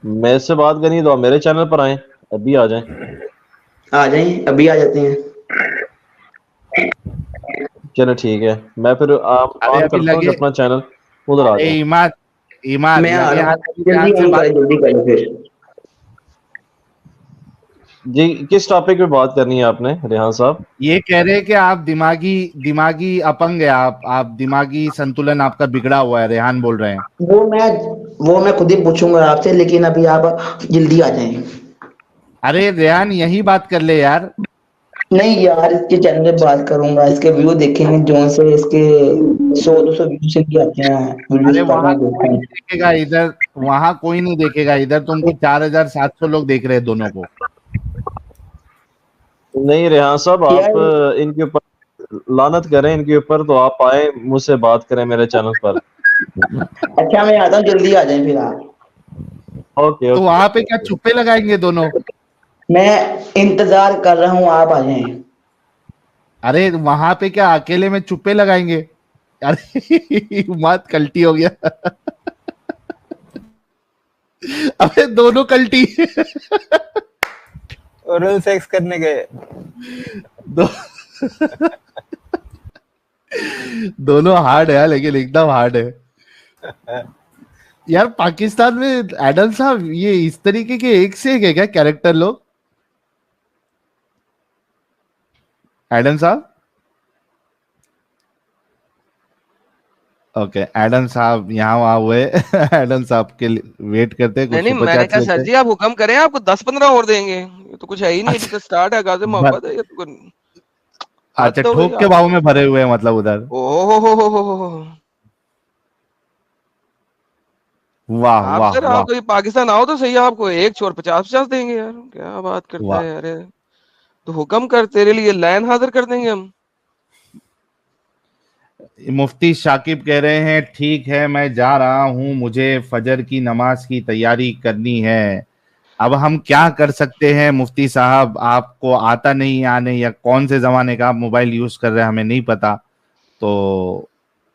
S3: मेरे से बात करनी है तो आप मेरे चैनल पर आए, अभी आ जाएं।
S6: आ जाइए, अभी आ जाते हैं।
S3: चलो ठीक है, मैं फिर
S1: अरे
S3: ऑन
S1: अभी
S3: करता हूँ कि
S1: लगे,
S3: अपना चैनल, उधर आ
S1: अरे
S3: जाएं।
S1: इमाद इमाद
S6: मैं आ
S1: लगे
S6: रहा
S1: हाथ
S6: हूँ,
S1: अभी
S6: जल्दी
S1: रेहान से
S6: ऑन
S1: बात।
S6: करें, जल्दी करें फिर।
S3: जी, किस टॉपिक पे बात करनी है आपने रेहान साहब?
S1: ये कह रहे हैं कि आप दिमागी दिमागी अपंग है, आप दिमागी संतुलन आपका बिगड़ा हुआ है, रेहान बोल रहे हैं।
S6: वो मैं वो मैं खुद ही पूछूंगा आपसे, लेकिन अभी आप जल्दी आ जाएं।
S1: अरे रेहान यही बात कर ले यार।
S6: नहीं यार, इसके चैनल पे बात करूंगा, इसके व्यू देखेंगे जो से इसके 100-200 व्यू से भी आते हैं वीडियोस
S1: अरे
S6: पर,
S1: वहां
S6: मैं
S1: कोई
S6: देखता हूँ।
S1: नहीं देखेगा इधर, वहां कोई नहीं देखेगा इधर, तुमको 4700 लोग देख रहे हैं दोनों को।
S3: नहीं रेहान साहब, आप
S6: यार
S3: इनके ऊपर लानत करें, इनके ऊपर तो आप आए मुझसे बात करें मेरे चैनल पर।
S6: अच्छा, मैं आता हूँ, जल्दी आ जाएं फिर आप।
S3: ओके
S1: तो
S3: ओके
S1: वहां पे
S3: ओके
S1: क्या
S3: ओके।
S1: चुप्पे लगाएंगे दोनों?
S6: मैं इंतजार कर रहा हूँ, आप आ जाएं।
S1: अरे वहां पे क्या अकेले में चुप्पे लगाएंगे? अरे मत कल्टी हो गया। अबे दोनों कल्टी।
S5: ओरल सेक्स करने गए।
S1: दो, दोनों हार्ड है यार, लेकिन एकदम हार्ड है यार। पाकिस्तान में एडल साहब ये इस तरीके के एक से एक है क्या कैरेक्टर लोग? एडम साहब, ओके एडम साहब यहाँ वहां हुए। एडम साहब के वेट करते हैं,
S2: नहीं
S1: कुछ
S2: नहीं,
S1: सुपर
S2: मैंने
S1: चैट्स
S2: कहा सर
S1: लेते हैं।
S2: जी आप हुक्म करें, आपको 10-15 और देंगे, ये तो कुछ है ही नहीं, ये
S1: अच्छा,
S2: तो स्टार्ट है गाज़े
S1: भ-
S2: मोहब्बत है ये तो।
S1: अच्छा,
S2: हद हो गई
S1: ठोक के
S2: आप।
S1: भाव में भरे हुए हैं मतलब उधर।
S2: ओहो,
S1: वाह
S2: आप
S1: वाह
S2: सर आप
S1: वाह
S2: कभी पाकिस्तान आओ तो सही, आपको एक छोर 50-50 देंगे यार, क्या बात करता
S1: वाह।
S2: है यार। तो हुक्म कर, तेरे लिए लाइन हाजिर कर देंगे हम।
S1: मुफ्ती शाकिब कह रहे हैं ठीक है मैं जा रहा हूं, मुझे फजर की नमाज की तैयारी करनी है। अब हम क्या कर सकते हैं मुफ्ती साहब, आपको आता नहीं आने, या कौन से जमाने का आप मोबाइल यूज कर रहे हैं हमें नहीं पता, तो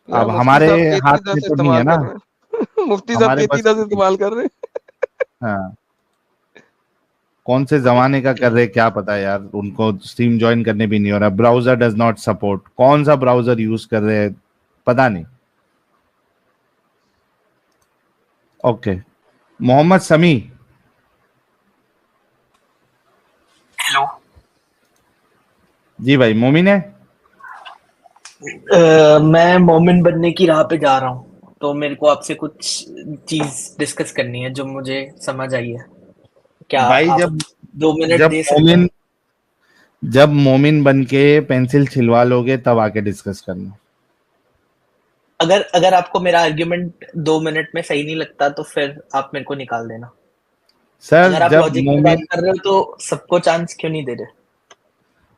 S2: यार
S1: अब
S2: मुफ्ती
S1: हमारे
S2: साहब
S1: हाथ
S2: पेचीदा
S1: में
S2: से
S1: तो नहीं है
S2: इस्तेमाल
S1: ना,
S2: कर रहे हैं। मुफ्ती साहब
S1: हमारे बस
S2: पेचीदा से
S1: की नहीं।
S2: इस्तेमाल कर रहे हैं।
S1: हाँ, कौन से जमाने का कर रहे हैं क्या पता यार, उनको स्ट्रीम ज्वाइन करने भी नहीं हो रहा, ब्राउजर डज नॉट सपोर्ट, कौन सा ब्राउजर यूज कर रहे हैं पता नहीं। ओके, मोहम्मद समी, जी भाई, मोमिन है।
S7: मैं मोमिन बनने की राह पे जा रहा हूँ, तो मेरे को आपसे कुछ चीज डिस्कस करनी है जो मुझे समझ आई है। क्या
S1: भाई
S7: आप
S1: जब
S7: 2 मिनट
S1: जब
S7: दे सकते हैं?
S1: मोमिन बन के पेंसिल छिलवा लोगे तब आके डिस्कस करना।
S7: अगर अगर आपको मेरा आर्ग्यूमेंट 2 मिनट में सही नहीं लगता तो फिर आप मेरे को निकाल देना।
S1: सर
S7: अगर आप
S1: जब
S7: लॉजिक पे बात
S1: मोमिन
S7: कर रहे हो तो सबको चांस क्यों नहीं दे रहे?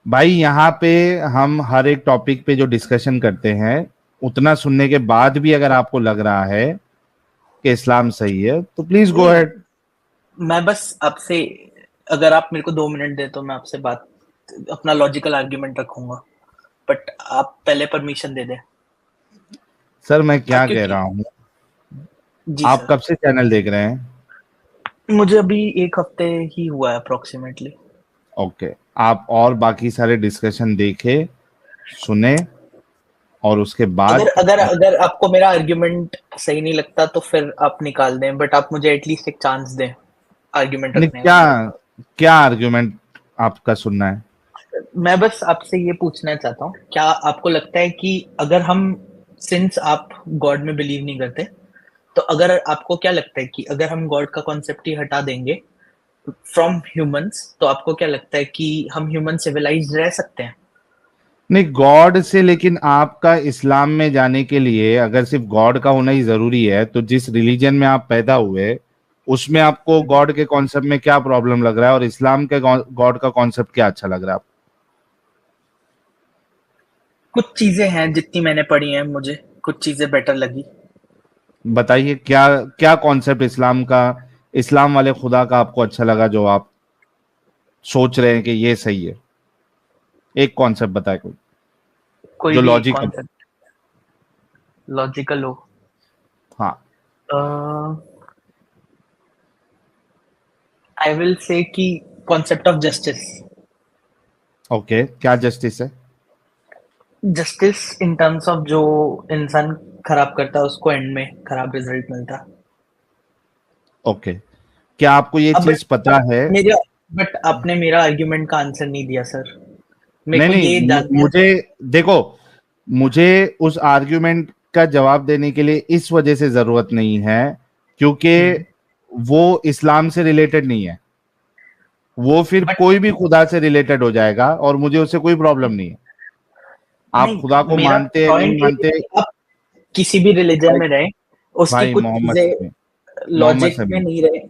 S1: भाई, यहाँ पे हम हर एक टॉपिक पे जो डिस्कशन करते हैं, उतना सुनने के बाद भी अगर आपको लग रहा है कि इस्लाम सही है तो प्लीज गो
S7: नहीं,
S1: अहेड।
S7: मैं बस आपसे, अगर आप मेरे को 2 मिनट दे तो मैं आपसे बात, अपना लॉजिकल आर्ग्यूमेंट रखूंगा, बट आप पहले परमिशन दे दें।
S1: सर मैं क्या कह
S7: क्योंकि
S1: रहा हूँ,
S7: जी
S1: आप
S7: सर,
S1: कब से चैनल देख रहे हैं?
S7: मुझे अभी 1 हफ्ते ही हुआ है अप्रोक्सीमेटली।
S1: ओके, आप और बाकी सारे डिस्कशन देखे, सुने, और उसके
S7: अगर
S1: बाद
S7: अगर अगर आपको मेरा आर्ग्यूमेंट सही नहीं लगता तो फिर आप निकाल दें, बट आप मुझे एटलीस्ट एक चांस दें आर्ग्यूमेंट
S1: नहीं,
S7: रखने का।
S1: क्या क्या आर्ग्यूमेंट आपका सुनना है?
S7: मैं बस आपसे ये पूछना चाहता हूँ, क्या आपको लगता है कि अगर हम, सिंस आप गॉड में बिलीव नहीं करते, तो अगर आपको क्या लगता है कि अगर हम गॉड का कॉन्सेप्ट ही हटा देंगे फ्रॉम ह्यूमंस, तो आपको क्या लगता है कि हम ह्यूमन सिविलाइज्ड रह सकते हैं?
S1: नहीं, गॉड से, लेकिन आपका इस्लाम में जाने के लिए अगर सिर्फ गॉड का होना ही जरूरी है तो जिस रिलीजन में आप पैदा हुए उसमें आपको गॉड के कॉन्सेप्ट में क्या प्रॉब्लम लग रहा है, और इस्लाम के गॉड का कॉन्सेप्ट क्या अच्छा लग रहा है आपको?
S7: कुछ चीजें हैं जितनी मैंने पढ़ी हैं, मुझे कुछ चीजें बेटर लगी।
S1: बताइए, क्या क्या कॉन्सेप्ट इस्लाम का, इस्लाम वाले खुदा का आपको अच्छा लगा जो आप सोच रहे हैं कि ये सही है? एक कॉन्सेप्ट बताए कोई
S7: कोई
S1: जो
S7: भी एक
S1: लॉजिकल।
S7: कॉन्सेप्ट लॉजिकल हो।
S1: हाँ,
S7: आई विल से कि कॉन्सेप्ट ऑफ जस्टिस।
S1: ओके, क्या जस्टिस है?
S7: जस्टिस इन टर्म्स ऑफ जो इंसान खराब करता है उसको एंड में खराब रिजल्ट मिलता है।
S1: ओके, क्या आपको ये
S7: अब
S1: चीज पता है?
S7: मेरा बट आपने मेरा आर्ग्यूमेंट का आंसर नहीं दिया सर। मेरे
S1: नहीं
S7: को
S1: नहीं,
S7: ये जानना है।
S1: मुझे देखो, मुझे उस आर्ग्यूमेंट का जवाब देने के लिए इस वजह से जरूरत नहीं है क्योंकि
S7: हम्म,
S1: वो इस्लाम से रिलेटेड नहीं है, वो फिर
S7: बट
S1: कोई भी खुदा से रिलेटेड हो जाएगा और मुझे उससे कोई प्रॉब्लम नहीं है। आप खुदा को
S7: नहीं, मेरा
S1: मानते हैं नहीं
S7: पॉइंट ये है
S1: मानते।
S7: कि आप किसी भी रिलीजन
S1: भाई,
S7: में रहे, उसकी
S1: भाई
S7: कुछ
S1: मोहम्मद
S7: चीजें
S1: शमी, मोहम्मद
S7: लॉजिक में
S1: शमी,
S7: नहीं रहे।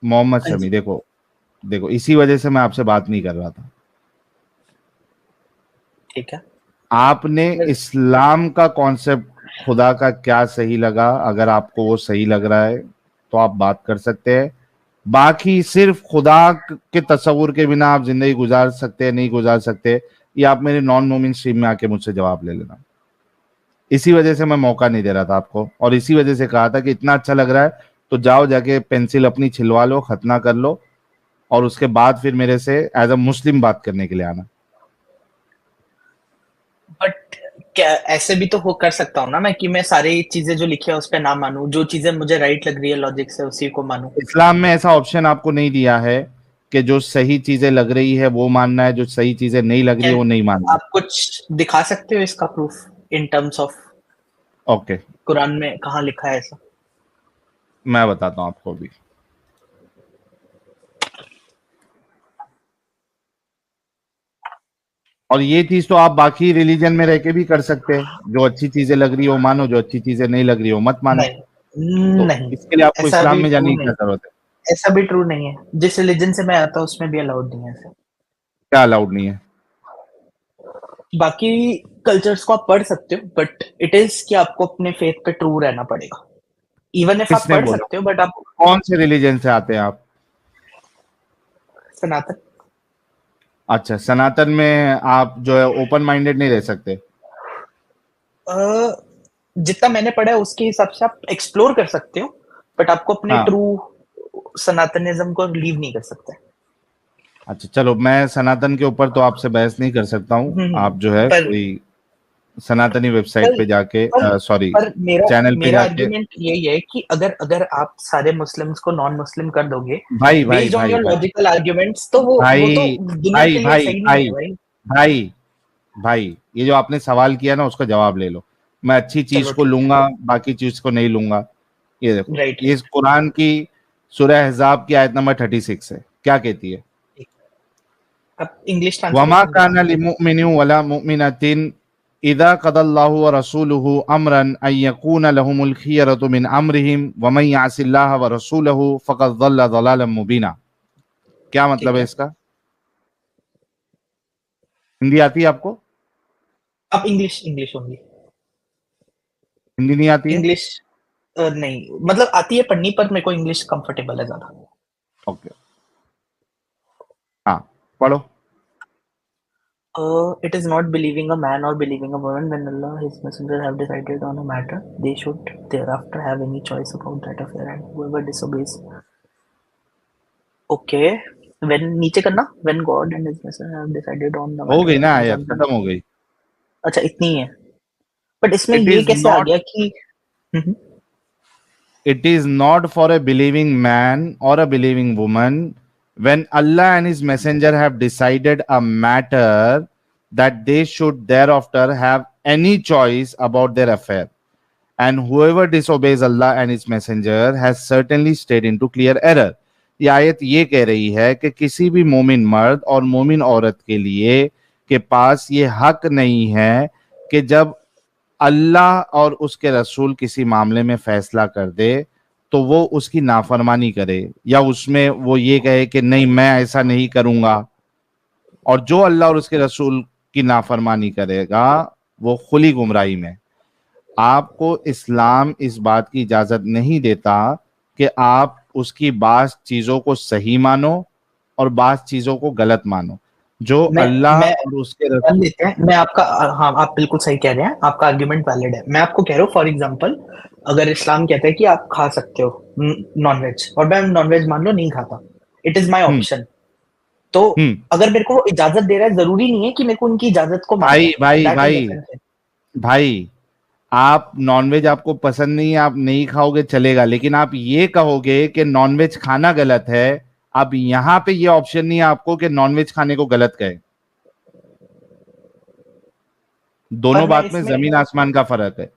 S1: मोहम्मद
S7: हाँ
S1: शमी,
S7: जी,
S1: देखो देखो, इसी वजह से मैं आपसे बात नहीं कर रहा था।
S7: ठीक है।
S1: आपने
S7: फिर
S1: इस्लाम का कॉन्सेप्ट खुदा का क्या सही लगा, अगर आपको वो सही लग रहा है तो आप बात कर सकते हैं। बाकी सिर्फ खुदा के तस्वुर के बिना आप जिंदगी गुजार सकते हैं नहीं गुजार सकते, ये आप मेरे नॉन मोमिन स्ट्रीम में आके मुझसे जवाब ले लेना। इसी वजह से मैं मौका नहीं दे रहा था आपको, और इसी वजह से कहा था कि इतना अच्छा लग रहा है तो जाओ जाके पेंसिल अपनी छिलवा लो, खतना कर लो, और उसके बाद फिर मेरे से एज अ मुस्लिम बात करने के लिए आना।
S7: बट क्या ऐसे भी तो हो कर सकता हूँ ना मैं, कि मैं सारी चीजें जो लिखी है उस पर ना मानूं, जो चीजें मुझे राइट लग रही है लॉजिक से उसी को मानूं।
S1: इस्लाम में ऐसा ऑप्शन आपको नहीं दिया है कि जो सही चीजें लग रही है वो मानना है, जो सही चीजें नहीं लग रही है
S7: क्या
S1: वो नहीं मानना।
S7: आप कुछ दिखा सकते हो इसका proof in terms of
S1: okay,
S7: Quran में कहाँ लिखा है ऐसा?
S1: मैं बताता हूँ आपको अभी। और ये चीज तो आप बाकी रिलीजन में रह के भी कर सकते हैं, जो अच्छी चीजें लग रही हो मानो, जो अच्छी चीजें नहीं लग रही हो मत मानो।
S7: नहीं,
S1: तो
S7: नहीं,
S1: इसके लिए आपको
S7: ऐसा
S1: इस्लाम
S7: भी
S1: में
S7: ट्रू
S1: जाने की
S7: नहीं,
S1: क्या जरूरत है?
S7: ऐसा भी ट्रू नहीं है। जिस रिलीजन से मैं आता हूँ उसमें भी अलाउड नहीं है ऐसा।
S1: क्या अलाउड नहीं है?
S7: बाकी कल्चर्स को आप पढ़ सकते हो, बट इट इज कि आपको अपने फेथ पे ट्रू रहना पड़ेगा। इवन इफ आप
S1: किसने
S7: पढ़
S1: बोला?
S7: सकते हो बट आप
S1: कौन से रिलीजन से आते हैं आप?
S7: सनातन।
S1: अच्छा, सनातन में आप जो है ओपन माइंडेड नहीं रह सकते?
S7: जितना मैंने पढ़ा है उसके हिसाब से आप एक्सप्लोर कर सकते हो, बट आपको अपने
S1: हाँ,
S7: ट्रू सनातनिज्म को लीव नहीं कर सकते।
S1: अच्छा चलो, मैं सनातन के ऊपर तो आपसे बहस नहीं कर सकता हूँ। आप जो है
S7: पर
S1: कोई सनातनी वेबसाइट
S7: पर
S1: पे जाके,
S7: पर
S1: सॉरी,
S7: पर मेरा
S1: चैनल पे
S7: मेरा
S1: जाके।
S7: आर्ग्यूमेंट यही है कि अगर अगर आप सारे मुस्लिम्स को नॉन मुस्लिम कर दोगे
S1: भाई भाई
S7: बेस्ड ऑन
S1: भाई
S7: योर
S1: भाई
S7: लॉजिकल आर्ग्यूमेंट्स, तो वो तो
S1: भाई
S7: दुनिया
S1: भाई
S7: के लिए
S1: भाई
S7: सही नहीं
S1: भाई
S7: है भाई।
S1: भाई भाई ये जो आपने सवाल किया ना उसका जवाब ले लो। मैं अच्छी चीज
S7: चलो
S1: को
S7: ठीक
S1: लूंगा, बाकी चीज को नहीं लूंगा। ये देखो,
S7: राइट
S1: ये कुरान की सूरह अहज़ाब की आयत नंबर 36 है, क्या कहती है?
S7: अब इंग्लिश
S1: वमा
S7: ट्रांसलेशन
S1: काना लिमुमिनिन वला मुमिनतिन इदा क़दल्लाहु व रसूलुहु अमरन अन यकून लहुमुल खियरतु मिन अमरिहिम व मन यअसिल्लाह व रसूलहु फ़क़द ज़ल्ल ज़लालन मुबीना। क्या मतलब
S7: ठीक
S1: है
S7: है।
S1: इसका? हिंदी आती है आपको?
S7: अब इंग्लिश इंग्लिश होंगी।
S1: हिंदी नहीं आती है?
S7: इंग्लिश नहीं, मतलब आती है पढ़नी, पर मेरे को इंग्लिश कंफर्टेबल है ज्यादा।
S1: ओके, हाँ पढ़ो।
S7: It is not believing a man or believing a woman when Allah His Messenger have decided on a matter. They should thereafter have any choice about that affair, and whoever disobeys. Okay. When नीचे करना, when God and His Messenger have decided on the
S1: हो
S7: matter.
S1: गई ना
S7: and
S1: आयत,
S7: judgment-
S1: खत्म हो गई।
S7: अच्छा इतनी ही है, बट इसमें
S1: It
S7: ये
S1: is
S7: कैसे आ
S1: not-
S7: गया कि
S1: It is not for a believing man or a believing woman when Allah and His Messenger have decided a matter that they should thereafter have any choice about their affair. And whoever disobeys Allah and His Messenger has certainly strayed into clear error. ये आयत ये कह रही है कि किसी भी मोमिन मर्द और मोमिन औरत के लिए के पास ये हक नहीं है कि जब अल्लाह और उसके रसूल किसी मामले में फैसला कर दे तो वो उसकी नाफरमानी करे, या उसमें वो ये कहे कि नहीं मैं ऐसा नहीं करूंगा। और जो अल्लाह और उसके रसूल की नाफरमानी करेगा वो खुली गुमराही में। आपको इस्लाम इस बात की इजाजत नहीं देता कि आप उसकी बास चीजों को सही मानो और बास चीजों को गलत मानो। जो अल्लाह और उसके
S7: मान लेते हैं, मैं आपका, हाँ आप बिल्कुल सही कह रहे हैं, आपका आर्ग्यूमेंट वैलिड है। मैं आपको कह रहा हूँ फॉर एग्जांपल, अगर इस्लाम कहता है कि आप खा सकते हो नॉनवेज, और मैं नॉनवेज मान लो नहीं खाता, इट इज माय ऑप्शन, तो अगर मेरे को इजाजत दे रहा है, जरूरी नहीं है कि मेरे को उनकी इजाजत को मानना है।
S1: भाई
S7: That is
S1: भाई
S7: different thing.
S1: भाई आप नॉनवेज आपको पसंद नहीं है, आप नहीं खाओगे चलेगा, लेकिन आप ये कहोगे कि नॉनवेज खाना गलत है, अब यहाँ पे ये ऑप्शन नहीं है आपको कि नॉनवेज खाने को गलत कहे। दोनों बात में जमीन आसमान का फर्क है।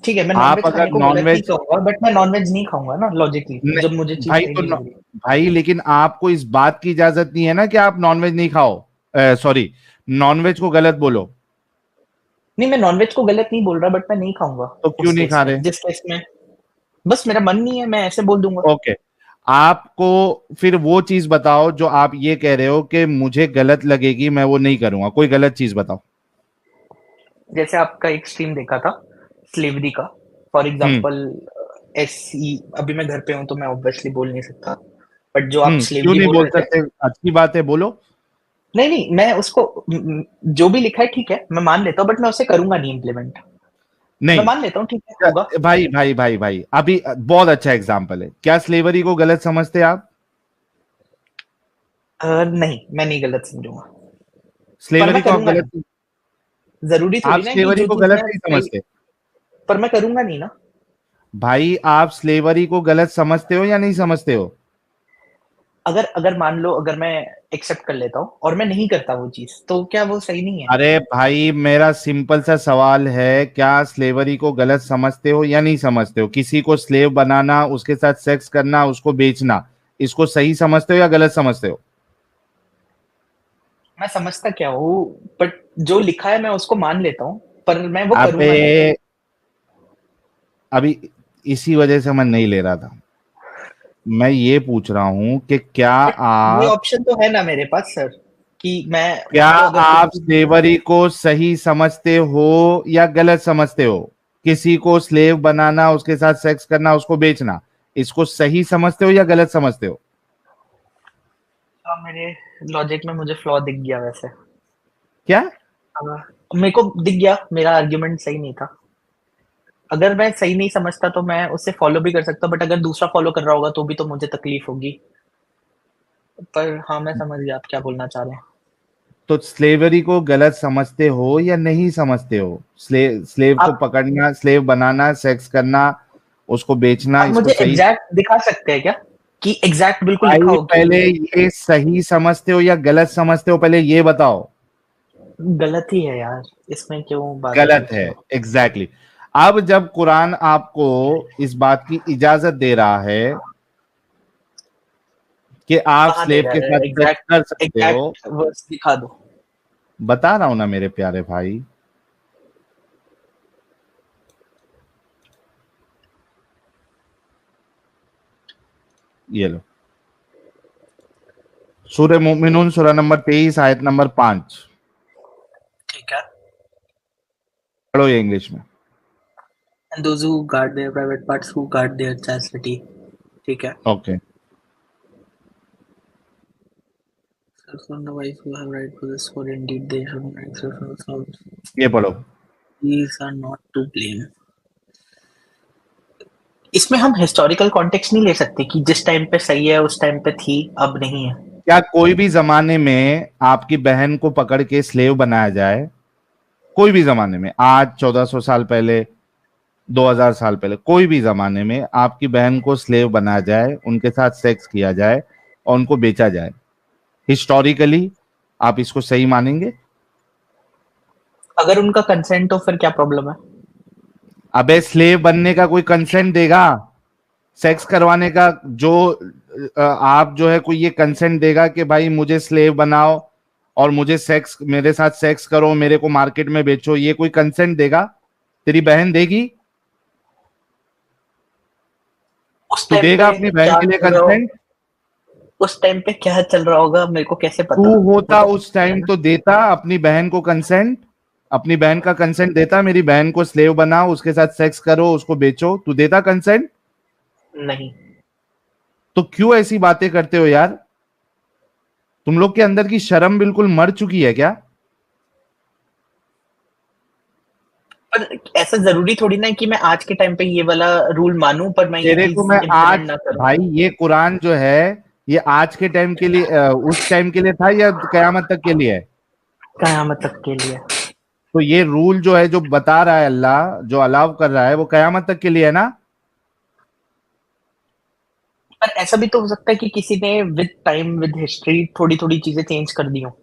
S7: ठीक है, मैं
S1: आप
S7: नॉनवेज खाने
S1: अगर
S7: को गलत नहीं
S1: नॉनवेज
S7: कहूंगा, बट मैं नॉनवेज नहीं खाऊंगा ना लॉजिकली, जब मुझे चीज
S1: भाई
S7: सही
S1: तो
S7: नहीं लग रही।
S1: भाई लेकिन आपको इस बात की इजाजत नहीं है ना कि आप नॉनवेज नहीं खाओ, सॉरी नॉनवेज को गलत बोलो।
S7: नहीं, मैं नॉनवेज को गलत नहीं बोल रहा, बट मैं नहीं खाऊंगा।
S1: तो क्यों नहीं खा रहे?
S7: जिस केस में बस मेरा मन नहीं है, मैं ऐसे बोल दूंगा।
S1: ओके, आपको फिर वो चीज बताओ जो आप ये कह रहे हो कि मुझे गलत लगेगी, मैं वो नहीं करूंगा। कोई गलत चीज बताओ।
S7: जैसे आपका एक स्ट्रीम देखा था स्लेवरी का, फॉर एग्जांपल एससी, अभी मैं घर पे हूं तो मैं ऑब्वियसली बोल नहीं सकता, बट जो आप
S1: क्यों
S7: स्लेवरी
S1: नहीं
S7: बोल
S1: बोल
S7: रहे थे,
S1: सकते? अच्छी बात है, बोलो।
S7: नहीं मैं उसको जो भी लिखा है ठीक है, मैं मान लेता हूँ, बट मैं उसे करूंगा नहीं इम्प्लीमेंट। मैं
S1: नहीं
S7: मान लेता हूँ, ठीक है होगा।
S1: भाई भाई भाई भाई अभी बहुत अच्छा एग्जांपल है। क्या स्लेवरी को गलत समझते आप?
S7: नहीं, मैं नहीं गलत समझूंगा।
S1: स्लेवरी को आप
S7: करूंगा
S1: गलत,
S7: जरूरी
S1: आप
S7: थोड़ी ना कि
S1: स्लेवरी
S7: जो
S1: को
S7: चीज
S1: गलत
S7: मैं
S1: नहीं
S7: सही-
S1: समझते?
S7: पर मैं करूंगा नहीं ना
S1: भाई आप स्लेवरी को गलत समझते हो या नहीं समझते हो?
S7: अगर मान लो, अगर मैं एक्सेप्ट कर लेता हूँ और मैं नहीं करता वो चीज, तो क्या वो सही नहीं है?
S1: अरे भाई मेरा सिंपल सा सवाल है, क्या स्लेवरी को गलत समझते हो या नहीं समझते हो? किसी को स्लेव बनाना, उसके साथ सेक्स करना, उसको बेचना, इसको सही समझते हो या गलत समझते हो?
S7: मैं समझता क्या हूँ, बट जो लिखा है मैं उसको मान लेता हूँ, पर मैं वो करूंगा नहीं।
S1: अभी इसी वजह से मैं नहीं ले रहा था। मैं ये पूछ रहा हूं कि क्या
S7: ये
S1: आप,
S7: ऑप्शन तो है ना मेरे पास सर, कि मैं
S1: क्या
S7: मान लो अगर
S1: आप
S7: कुछ-
S1: स्लेवरी को सही समझते हो या गलत समझते हो? किसी को स्लेव बनाना, उसके साथ सेक्स करना, उसको बेचना, इसको सही समझते हो या गलत समझते हो?
S7: मेरे लॉजिक में मुझे फ्लॉ दिख गया वैसे।
S1: क्या
S7: मेरे को दिख गया, मेरा आर्ग्यूमेंट सही नहीं था। अगर मैं सही नहीं समझता तो मैं उससे फॉलो भी कर सकता, बट अगर दूसरा फॉलो कर रहा होगा तो भी तो मुझे तकलीफ होगी। पर हाँ, मैं समझ गया आप क्या बोलना चाह रहे हैं।
S1: तो स्लेवरी को गलत समझते हो या नहीं समझते हो? स्लेव को पकड़ना, स्लेव बनाना, सेक्स करना, उसको बेचना,
S7: आप
S1: इसको
S7: मुझे
S1: सही
S7: एग्जैक्ट दिखा सकते हैं क्या कि एग्जैक्ट बिल्कुल लिखा हो?
S1: पहले ये सही समझते हो या गलत समझते हो, पहले ये बताओ।
S7: गलत ही है यार, इसमें क्यों बात
S1: गलत
S7: पूछ
S1: है,
S7: रहे हो?
S1: एग्जैक्टली अब जब कुरान आपको इस बात की इजाजत दे रहा है कि आप
S7: कहाँ दे
S1: स्लेव के
S7: रहा है?
S1: साथ सेक्स कर
S7: एग्जैक्ट
S1: सकते हो,
S7: एग्जैक्ट वर्स दिखा दो।
S1: बता रहा हूं ना मेरे प्यारे भाई। ये लो, सूरह मोमिनून सूरह नंबर 23 आयत नंबर 5,
S7: ठीक है।
S1: पढ़ो ये इंग्लिश में।
S7: And those who guard their private parts, who guard their chastity, ठीक है।
S1: Okay,
S7: So the wife who have right to this, for indeed they have no access to themselves.
S1: ये पढ़ो।
S7: These are not to blame. इसमें हम historical context नहीं ले सकते कि जिस टाइम पे सही है उस टाइम पे थी, अब नहीं है।
S1: क्या कोई भी जमाने में आपकी बहन को पकड़ के स्लेव बनाया जाए? कोई भी जमाने में, आज 1400 साल पहले, 2000 साल पहले, कोई भी जमाने में आपकी बहन को स्लेव बनाया जाए, उनके साथ सेक्स किया जाए और उनको बेचा जाए, हिस्टोरिकली आप इसको सही मानेंगे?
S7: अगर उनका कंसेंट हो फिर क्या प्रॉब्लम है?
S1: अबे स्लेव बनने का कोई कंसेंट देगा? सेक्स करवाने का जो आप जो है कोई ये कंसेंट देगा कि भाई मुझे स्लेव बनाओ और मुझे सेक्स, मेरे साथ सेक्स करो, मेरे को मार्केट में बेचो, ये कोई कंसेंट देगा? तेरी बहन देगी?
S7: उस
S1: तू
S7: टाइम
S1: देगा
S7: पे
S1: अपनी बहन
S7: क्या
S1: के लिए
S7: चल रहा हो-
S1: कंसेंट?
S7: उस टाइम पे क्या चल रहा होगा मेरे को कैसे पता?
S1: तू होता उस टाइम तो देता अपनी बहन को कंसेंट, अपनी बहन का कंसेंट देता, मेरी बहन को स्लेव बनाओ, उसके साथ सेक्स करो, उसको बेचो, तू देता कंसेंट?
S7: नहीं।
S1: तो क्यों ऐसी बातें करते हो यार? तुम लोग के अंदर की शर्म बिल्कुल मर चुकी है क्या?
S7: पर ऐसा जरूरी थोड़ी ना है कि मैं आज के टाइम पे ये वाला रूल मानूं, पर मैं ये
S1: तेरे
S7: चीज
S1: को मैं आज,
S7: implement ना करूं।
S1: भाई ये कुरान जो है ये आज के टाइम के लिए उस टाइम के लिए था या कयामत तक के लिए है?
S7: कयामत तक के लिए।
S1: तो ये रूल जो है, जो बता रहा है अल्लाह, जो अलाउ कर रहा है, वो कयामत तक के लिए है ना?
S7: पर ऐसा भी तो हो सकता है कि किसी ने विद टाइम विद हिस्ट्री थोड़ी थोड़ी चीजें चेंज कर दी हो।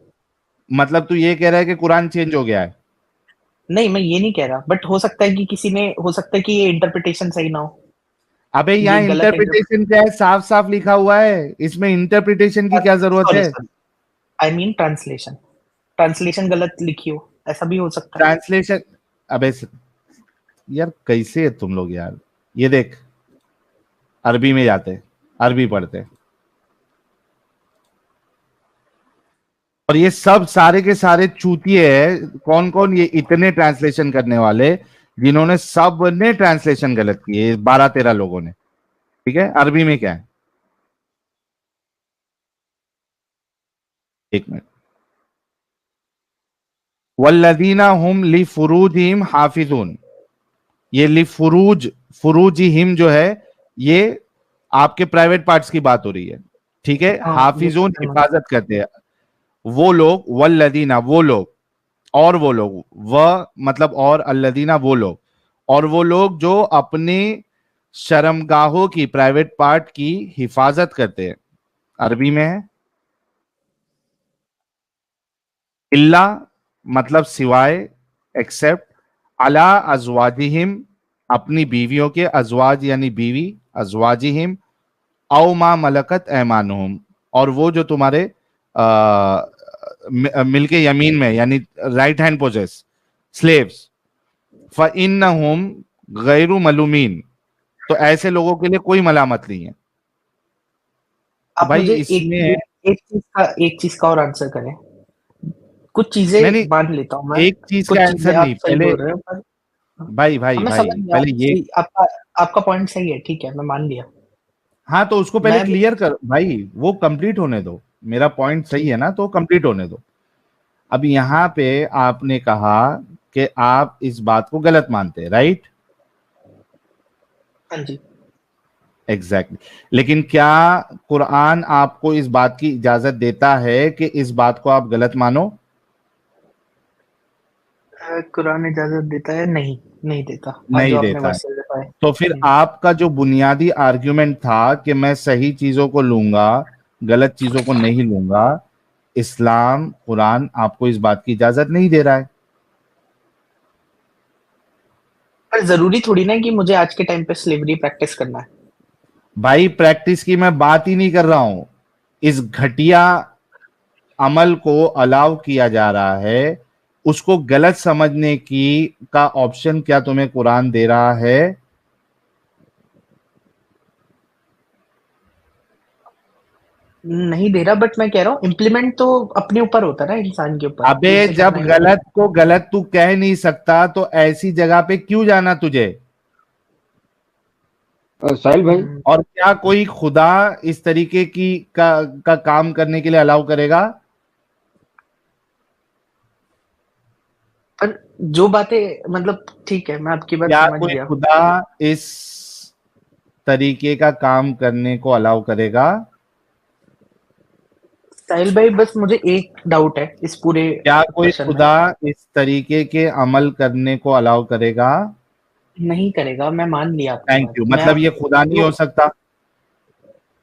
S1: मतलब तू ये कह रहा है कि कुरान चेंज हो गया है?
S7: नहीं, मैं ये नहीं कह रहा, बट हो सकता है कि किसी ने, हो सकता है कि ये इंटरप्रिटेशन सही ना हो।
S1: अबे यहाँ
S7: ये गलत
S1: इंटरप्रिटेशन क्या है? साफ साफ लिखा हुआ है, इसमें इंटरप्रिटेशन की क्या जरूरत है?
S7: आई मीन ट्रांसलेशन गलत लिखी हो, ऐसा भी हो सकता है।
S1: ट्रांसलेशन, अबे यार कैसे है तुम लोग यार? ये देख, अरबी में जाते, अरबी पढ़ते, और ये सब सारे के सारे चूतिए हैं। कौन कौन? ये इतने ट्रांसलेशन करने वाले जिन्होंने सब ने ट्रांसलेशन गलत किए, 12-13 लोगों ने। ठीक है, अरबी में क्या है? एक मिनट। वल्लदीना हुम ली फुरूजिहिम हाफिजून, ये ली फुरूजिहिम जो है, ये आपके प्राइवेट पार्ट्स की बात हो रही है। ठीक है,
S7: हाँ,
S1: हाफिजून
S7: ये
S1: हिफाजत करते हैं वो लोग, वल्लदीना वो लोग, और वो लोग, वह मतलब और, अल्लदीना वो लोग, और वो लोग जो अपनी शर्मगाहों की, प्राइवेट पार्ट की हिफाजत करते हैं। अरबी में है इल्ला मतलब सिवाय, एक्सेप्ट, अला अजवाजिहिम अपनी बीवियों के, अजवाज यानी बीवी, अजवाजिहिम, औ मा मलकत ऐमानुहुम और वो जो तुम्हारे मिलके यमीन में यानी राइट हैंड पोजेस, स्लेव्स, फ़इन्नहुम गैरु मलूमीन, तो ऐसे लोगों के लिए कोई मलामत नहीं है।
S7: आप
S1: भाई
S7: मुझे
S1: इसमें
S7: एक चीज का और आंसर करें। कुछ चीजें
S1: नहीं,
S7: मान लेता हूँ मैं,
S1: एक चीज
S7: कुछ
S1: का
S7: चीजें
S1: आंसर
S7: आप
S1: नहीं,
S7: सही
S1: पहले
S7: बोल रहे हो, पर
S1: भाई भाई
S7: मैं
S1: भाई
S7: समझ गया,
S1: पहले ये,
S7: आपका पॉइंट सही है, ठीक है, मैं मान लिया।
S1: हाँ तो उसको पहले
S7: मैं
S1: क्लियर कर भाई, वो कंप्लीट होने दो। मेरा पॉइंट सही है ना, तो कंप्लीट होने दो। अब यहाँ पे आपने कहा कि आप इस बात को गलत मानते हैं, राइट?
S7: हाँ जी।
S1: एग्जैक्टली लेकिन क्या कुरान आपको इस बात की इजाजत देता है कि इस बात को आप गलत मानो?
S7: कुरान इजाजत देता है? नहीं देता।
S1: नहीं
S7: जो आपने
S1: देता है।
S7: वर्सेस बताए।
S1: तो फिर आपका जो बुनियादी आर्ग्यूमेंट था कि मैं सही चीजों को लूंगा, गलत चीजों को नहीं लूंगा, इस्लाम कुरान आपको इस बात की इजाजत नहीं दे रहा है।
S7: पर जरूरी थोड़ी ना कि मुझे आज के टाइम पे स्लेवरी प्रैक्टिस करना है।
S1: भाई प्रैक्टिस की मैं बात ही नहीं कर रहा हूं, इस घटिया अमल को अलाउ किया जा रहा है, उसको गलत समझने की का ऑप्शन क्या तुम्हें कुरान दे रहा है?
S7: नहीं दे रहा, बट मैं कह रहा हूँ इम्प्लीमेंट तो अपने ऊपर होता है ना, इंसान के ऊपर।
S1: अबे
S7: उसे
S1: जब
S7: करना है।
S1: गलत को गलत तू कह नहीं सकता तो ऐसी जगह पे क्यों जाना तुझे?
S8: साहिल भाई,
S1: और क्या कोई खुदा इस तरीके की का काम करने के लिए अलाउ करेगा?
S7: पर जो बातें, मतलब ठीक है, मैं आपकी बात
S1: क्या
S7: समझ
S1: कोई
S7: गया।
S1: खुदा इस तरीके का काम करने को अलाउ करेगा?
S7: साहिल भाई, बस मुझे एक डाउट है इस पूरे
S1: क्या कोई
S7: क्वेश्चन में।
S1: खुदा इस तरीके के अमल करने को अलाउ करेगा?
S7: नहीं करेगा, मैं मान लिया आपकी
S1: थैंक
S7: बात।
S1: यू। मतलब ये खुदा नहीं हो सकता?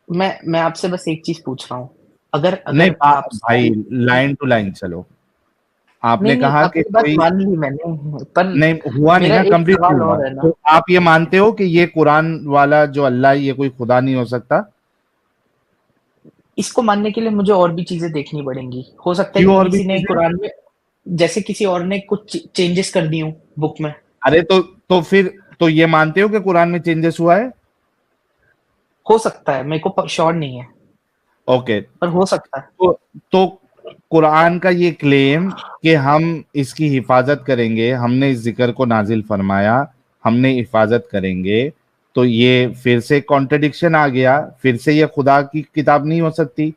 S7: मैं आपसे बस एक चीज पूछ रहा हूँ। अगर
S1: नहीं
S7: अगर आप
S1: भाई, लाइन टू लाइन चलो।
S7: नहीं
S1: आपने
S7: नहीं,
S1: कहा कि
S7: आपकी बात
S1: कोई
S7: मान ली मैंने, पर
S1: नहीं हुआ, नहीं
S7: मेरा
S1: ना,
S7: एक
S1: कंप्लीट नहीं
S7: सवाल
S1: हुआ।
S7: और है ना।
S1: तो आप ये मानते हो कि ये कुरान वाला जो अल्लाह है, ये कोई खुदा नहीं हो सकता?
S7: इसको मानने के लिए मुझे और भी चीजें देखनी पड़ेंगी। हो सकता है
S1: क्यों
S7: कि
S1: और भी
S7: किसी ने
S1: चीजें?
S7: कुरान में, जैसे किसी और ने कुछ चेंजेस कर दी हो बुक में।
S1: अरे तो फिर तो ये मानते हो कि कुरान में चेंजेस हुआ है?
S7: हो सकता है, मेरे को श्योर नहीं है,
S1: ओके।
S7: पर हो सकता है।
S1: तो कुरान का ये क्लेम कि हम इसकी हिफाजत करेंगे, हमने इस जिक्र को नाजिल फरमाया, हमने हिफाजत करेंगे, तो ये फिर से कॉन्ट्रडिक्शन आ गया, फिर से ये खुदा की किताब नहीं हो सकती।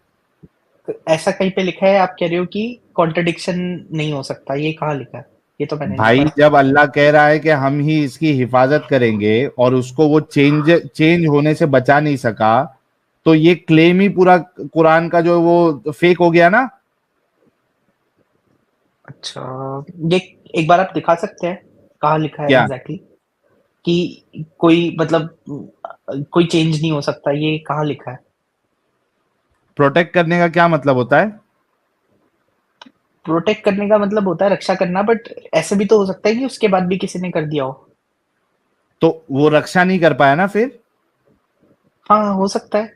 S7: तो ऐसा कहीं पे लिखा है? आप कह रहे हो कि कॉन्ट्रडिक्शन नहीं हो सकता, ये कहाँ लिखा है? ये तो मैंने नहीं
S1: भाई
S7: पढ़ा।
S1: जब अल्लाह कह रहा है कि हम ही इसकी हिफाजत करेंगे और उसको वो चेंज होने से बचा नहीं सका, तो ये क्लेम ही पूरा कुरान का जो वो फेक हो गया ना।
S7: अच्छा, ये एक बार आप दिखा सकते हैं कहाँ लिखा है
S1: क्या?
S7: एग्जैक्टली कि कोई मतलब कोई चेंज नहीं हो सकता, ये कहाँ लिखा है?
S1: प्रोटेक्ट करने का क्या मतलब होता है?
S7: प्रोटेक्ट करने का मतलब होता है रक्षा करना, बट ऐसे भी तो हो सकता है कि उसके बाद भी किसी ने कर दिया हो।
S1: तो वो रक्षा नहीं कर पाया ना फिर।
S7: हाँ, हो सकता है।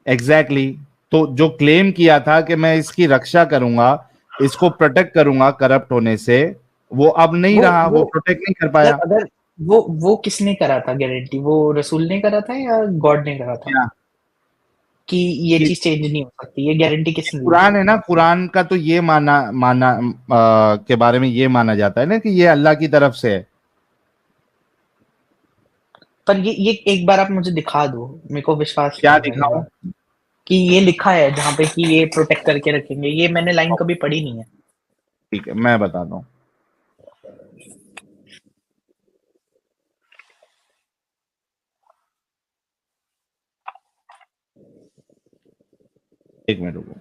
S1: एग्जैक्टली तो जो क्लेम किया था कि मैं इसकी रक्षा करूंगा, इसको प्रोटेक्ट करूंगा करप्ट होने से, वो अब नहीं रहा, वो प्रोटेक्ट नहीं कर
S7: अगर
S1: पाया।
S7: अगर वो किसने करा था गारंटी? वो रसूल ने करा था या गॉड ने करा था
S1: क्या?
S7: कि ये
S1: कि
S7: चीज चेंज नहीं हो सकती? ये गारंटी किसने दी?
S1: कुरान है ना, कुरान का तो ये माना माना के बारे में ये माना जाता है ना कि ये अल्लाह की तरफ से है।
S7: पर ये एक बार आप मुझे दिखा दो, मेरे को विश्वास
S1: क्या
S7: नहीं है ये
S1: दिखाऊं?
S7: बात कि ये लिखा है जहाँ पे कि ये प्रोटेक्ट करके रखेंगे। ये मैंने लाइन कभी पढ़ी नहीं है।
S1: ठीक है, मैं बताता हूँ। एक मिनट रुको।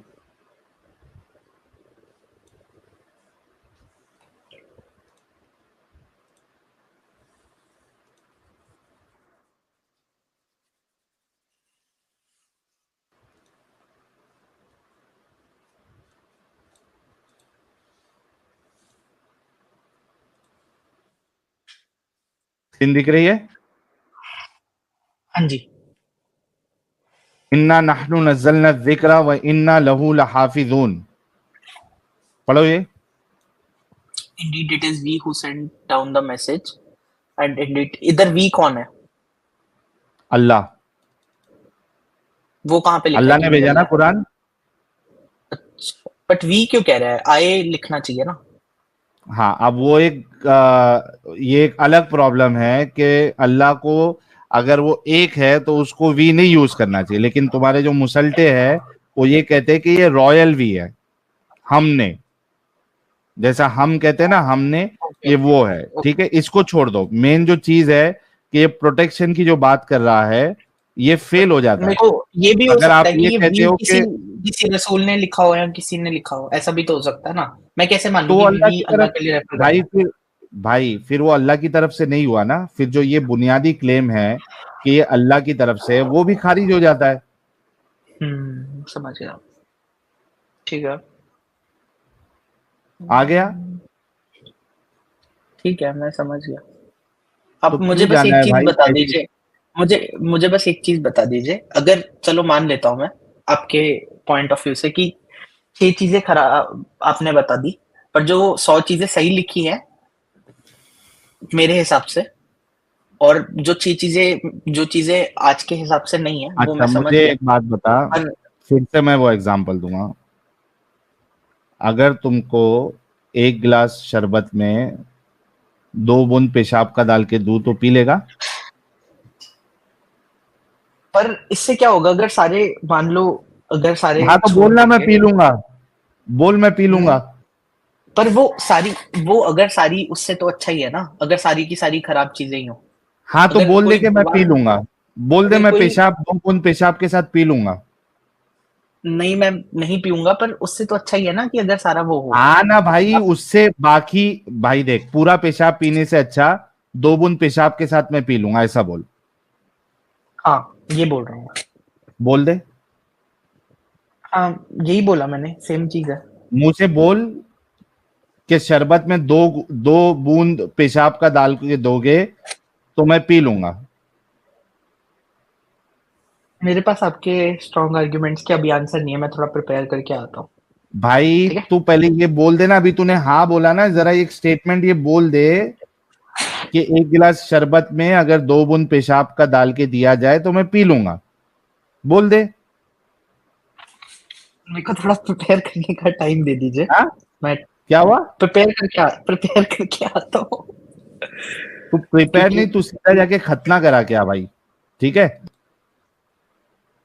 S1: स्क्रीन दिख रही है?
S7: हाँ जी।
S1: इन्ना नहनु नज़्ज़लना ज़िक्रा व इन्ना लहू लहाफिज़ून। पढ़ो ये।
S7: Indeed it is we who sent down the message and indeed, इधर we कौन है?
S1: अल्लाह।
S7: वो कहाँ पे लिखा
S1: अल्लाह
S7: है
S1: ने
S7: कि
S1: भेजा ना
S7: अल्लाह?
S1: कुरान।
S7: बट वी क्यों कह रहा है? आए लिखना चाहिए ना।
S1: हाँ, अब वो ये एक अलग प्रॉब्लम है कि अल्लाह को अगर वो एक है तो उसको वी नहीं यूज करना चाहिए, लेकिन तुम्हारे जो मुसल्टे हैं वो ये कहते हैं कि ये रॉयल वी है, हमने, जैसा हम कहते हैं ना हमने,
S7: ओके
S1: ये
S7: ओके
S1: वो है। ठीक है, इसको छोड़ दो। मेन जो चीज है कि ये प्रोटेक्शन की जो बात कर रहा है, ये फेल हो जाता
S7: मेरे
S1: है।
S7: को ये भी हो
S1: अगर
S7: सकता
S1: आप
S7: है कि
S1: ये
S7: ये
S1: कहते
S7: वी
S1: हो
S7: किसी
S1: कि
S7: किसी रसूल ने लिखा हो या किसी ने लिखा हो, ऐसा भी तो हो सकता है ना। मैं कैसे मान
S1: तो
S7: लूं
S1: वो
S7: कि
S1: अल्लाह
S7: वी
S1: की
S7: अल्लाह
S1: तरफ,
S7: के लिए रेफर कर
S1: भाई
S7: रहा है?
S1: फिर वो अल्लाह की तरफ से नहीं हुआ ना। फिर जो ये बुनियादी क्लेम है कि ये अल्लाह की तरफ से है, वो भी खारिज हो जाता है।
S7: समझ गया। ठीक है,
S1: आ गया?
S7: ठीक है, मैं समझ गया।
S1: तो
S7: आप मुझे
S1: क्यों
S7: बस
S1: जाना
S7: एक
S1: है
S7: चीज
S1: भाई
S7: बता
S1: ऐसे?
S7: दीजिए, मुझे बस एक चीज बता दीजिए, अगर चलो मान लेता हूँ मैं आपके पॉइंट ऑफ व्यू से कि 6 चीजें खराब आपने बता दी, पर जो 100 चीजें सही लिखी हैं मेरे हिसाब से, और जो चीजें आज के हिसाब से नहीं है वो
S1: अच्छा
S7: मैं समझ
S1: मुझे
S7: गया।
S1: एक बात बता,
S7: पर
S1: फिर से मैं वो एग्जांपल दूंगा। अगर तुमको एक गिलास शरबत में 2 बूंद पेशाब का डाल के दूं तो पी लेगा?
S7: पर इससे क्या होगा अगर सारे, मान लो अगर सारे
S1: हाँ तो
S7: छोड़
S1: बोलना मैं
S7: देंगे।
S1: पी लूंगा, बोल मैं पी लूंगा।
S7: पर वो अगर सारी उससे तो अच्छा ही है ना, अगर सारी की सारी खराब चीजें ही हो।
S1: हाँ तो
S7: अगर
S1: बोल दे
S7: कोई
S1: के मैं पी
S7: भगवान,
S1: लूंगा, बोल दे
S7: अगर
S1: मैं
S7: कोई,
S1: पेशाब 2 बूंद पेशाब के साथ पी लूंगा।
S7: नहीं मैं नहीं पीऊंगा, पर उससे तो अच्छा ही है ना कि अगर सारा वो हो।
S1: हाँ ना भाई,
S7: आप,
S1: उससे बाकी, भाई देख, पूरा पेशाब पीने से अच्छा 2 बूंद पेशाब के साथ मैं पी लूंगा, ऐसा बोल।
S7: हाँ ये बोल रहा हूँ।
S1: बोल दे,
S7: हाँ यही बोला मैंने, सेम चीज है।
S1: मुंह से बोल कि शरबत में 2 बूंद पेशाब का डाल के दोगे तो मैं पी लूंगा।
S7: मेरे पास आपके स्ट्रॉन्ग आर्ग्यूमेंट्स के अभी आंसर नहीं है, मैं थोड़ा प्रिपेयर करके आता हूँ।
S1: भाई
S7: ठीक है,
S1: तू पहले ये बोल देना, अभी तूने हाँ बोला ना, जरा एक स्टेटमेंट ये बोल दे कि एक गिलास शरबत में अगर 2 बूंद पेशाब का डाल के दिया जाए तो मैं पी लूंगा, बोल दे।
S7: मेरे को थोड़ा प्रिपेयर करने का टाइम दे दीजिए।
S1: हाँ
S7: मैं
S1: क्या हुआ?
S7: प्रिपेयर करके आता हूँ।
S1: तू प्रिपेयर
S7: क्योंकि
S1: नहीं, तू सीधा जाके खतना करा के आ भाई, ठीक है?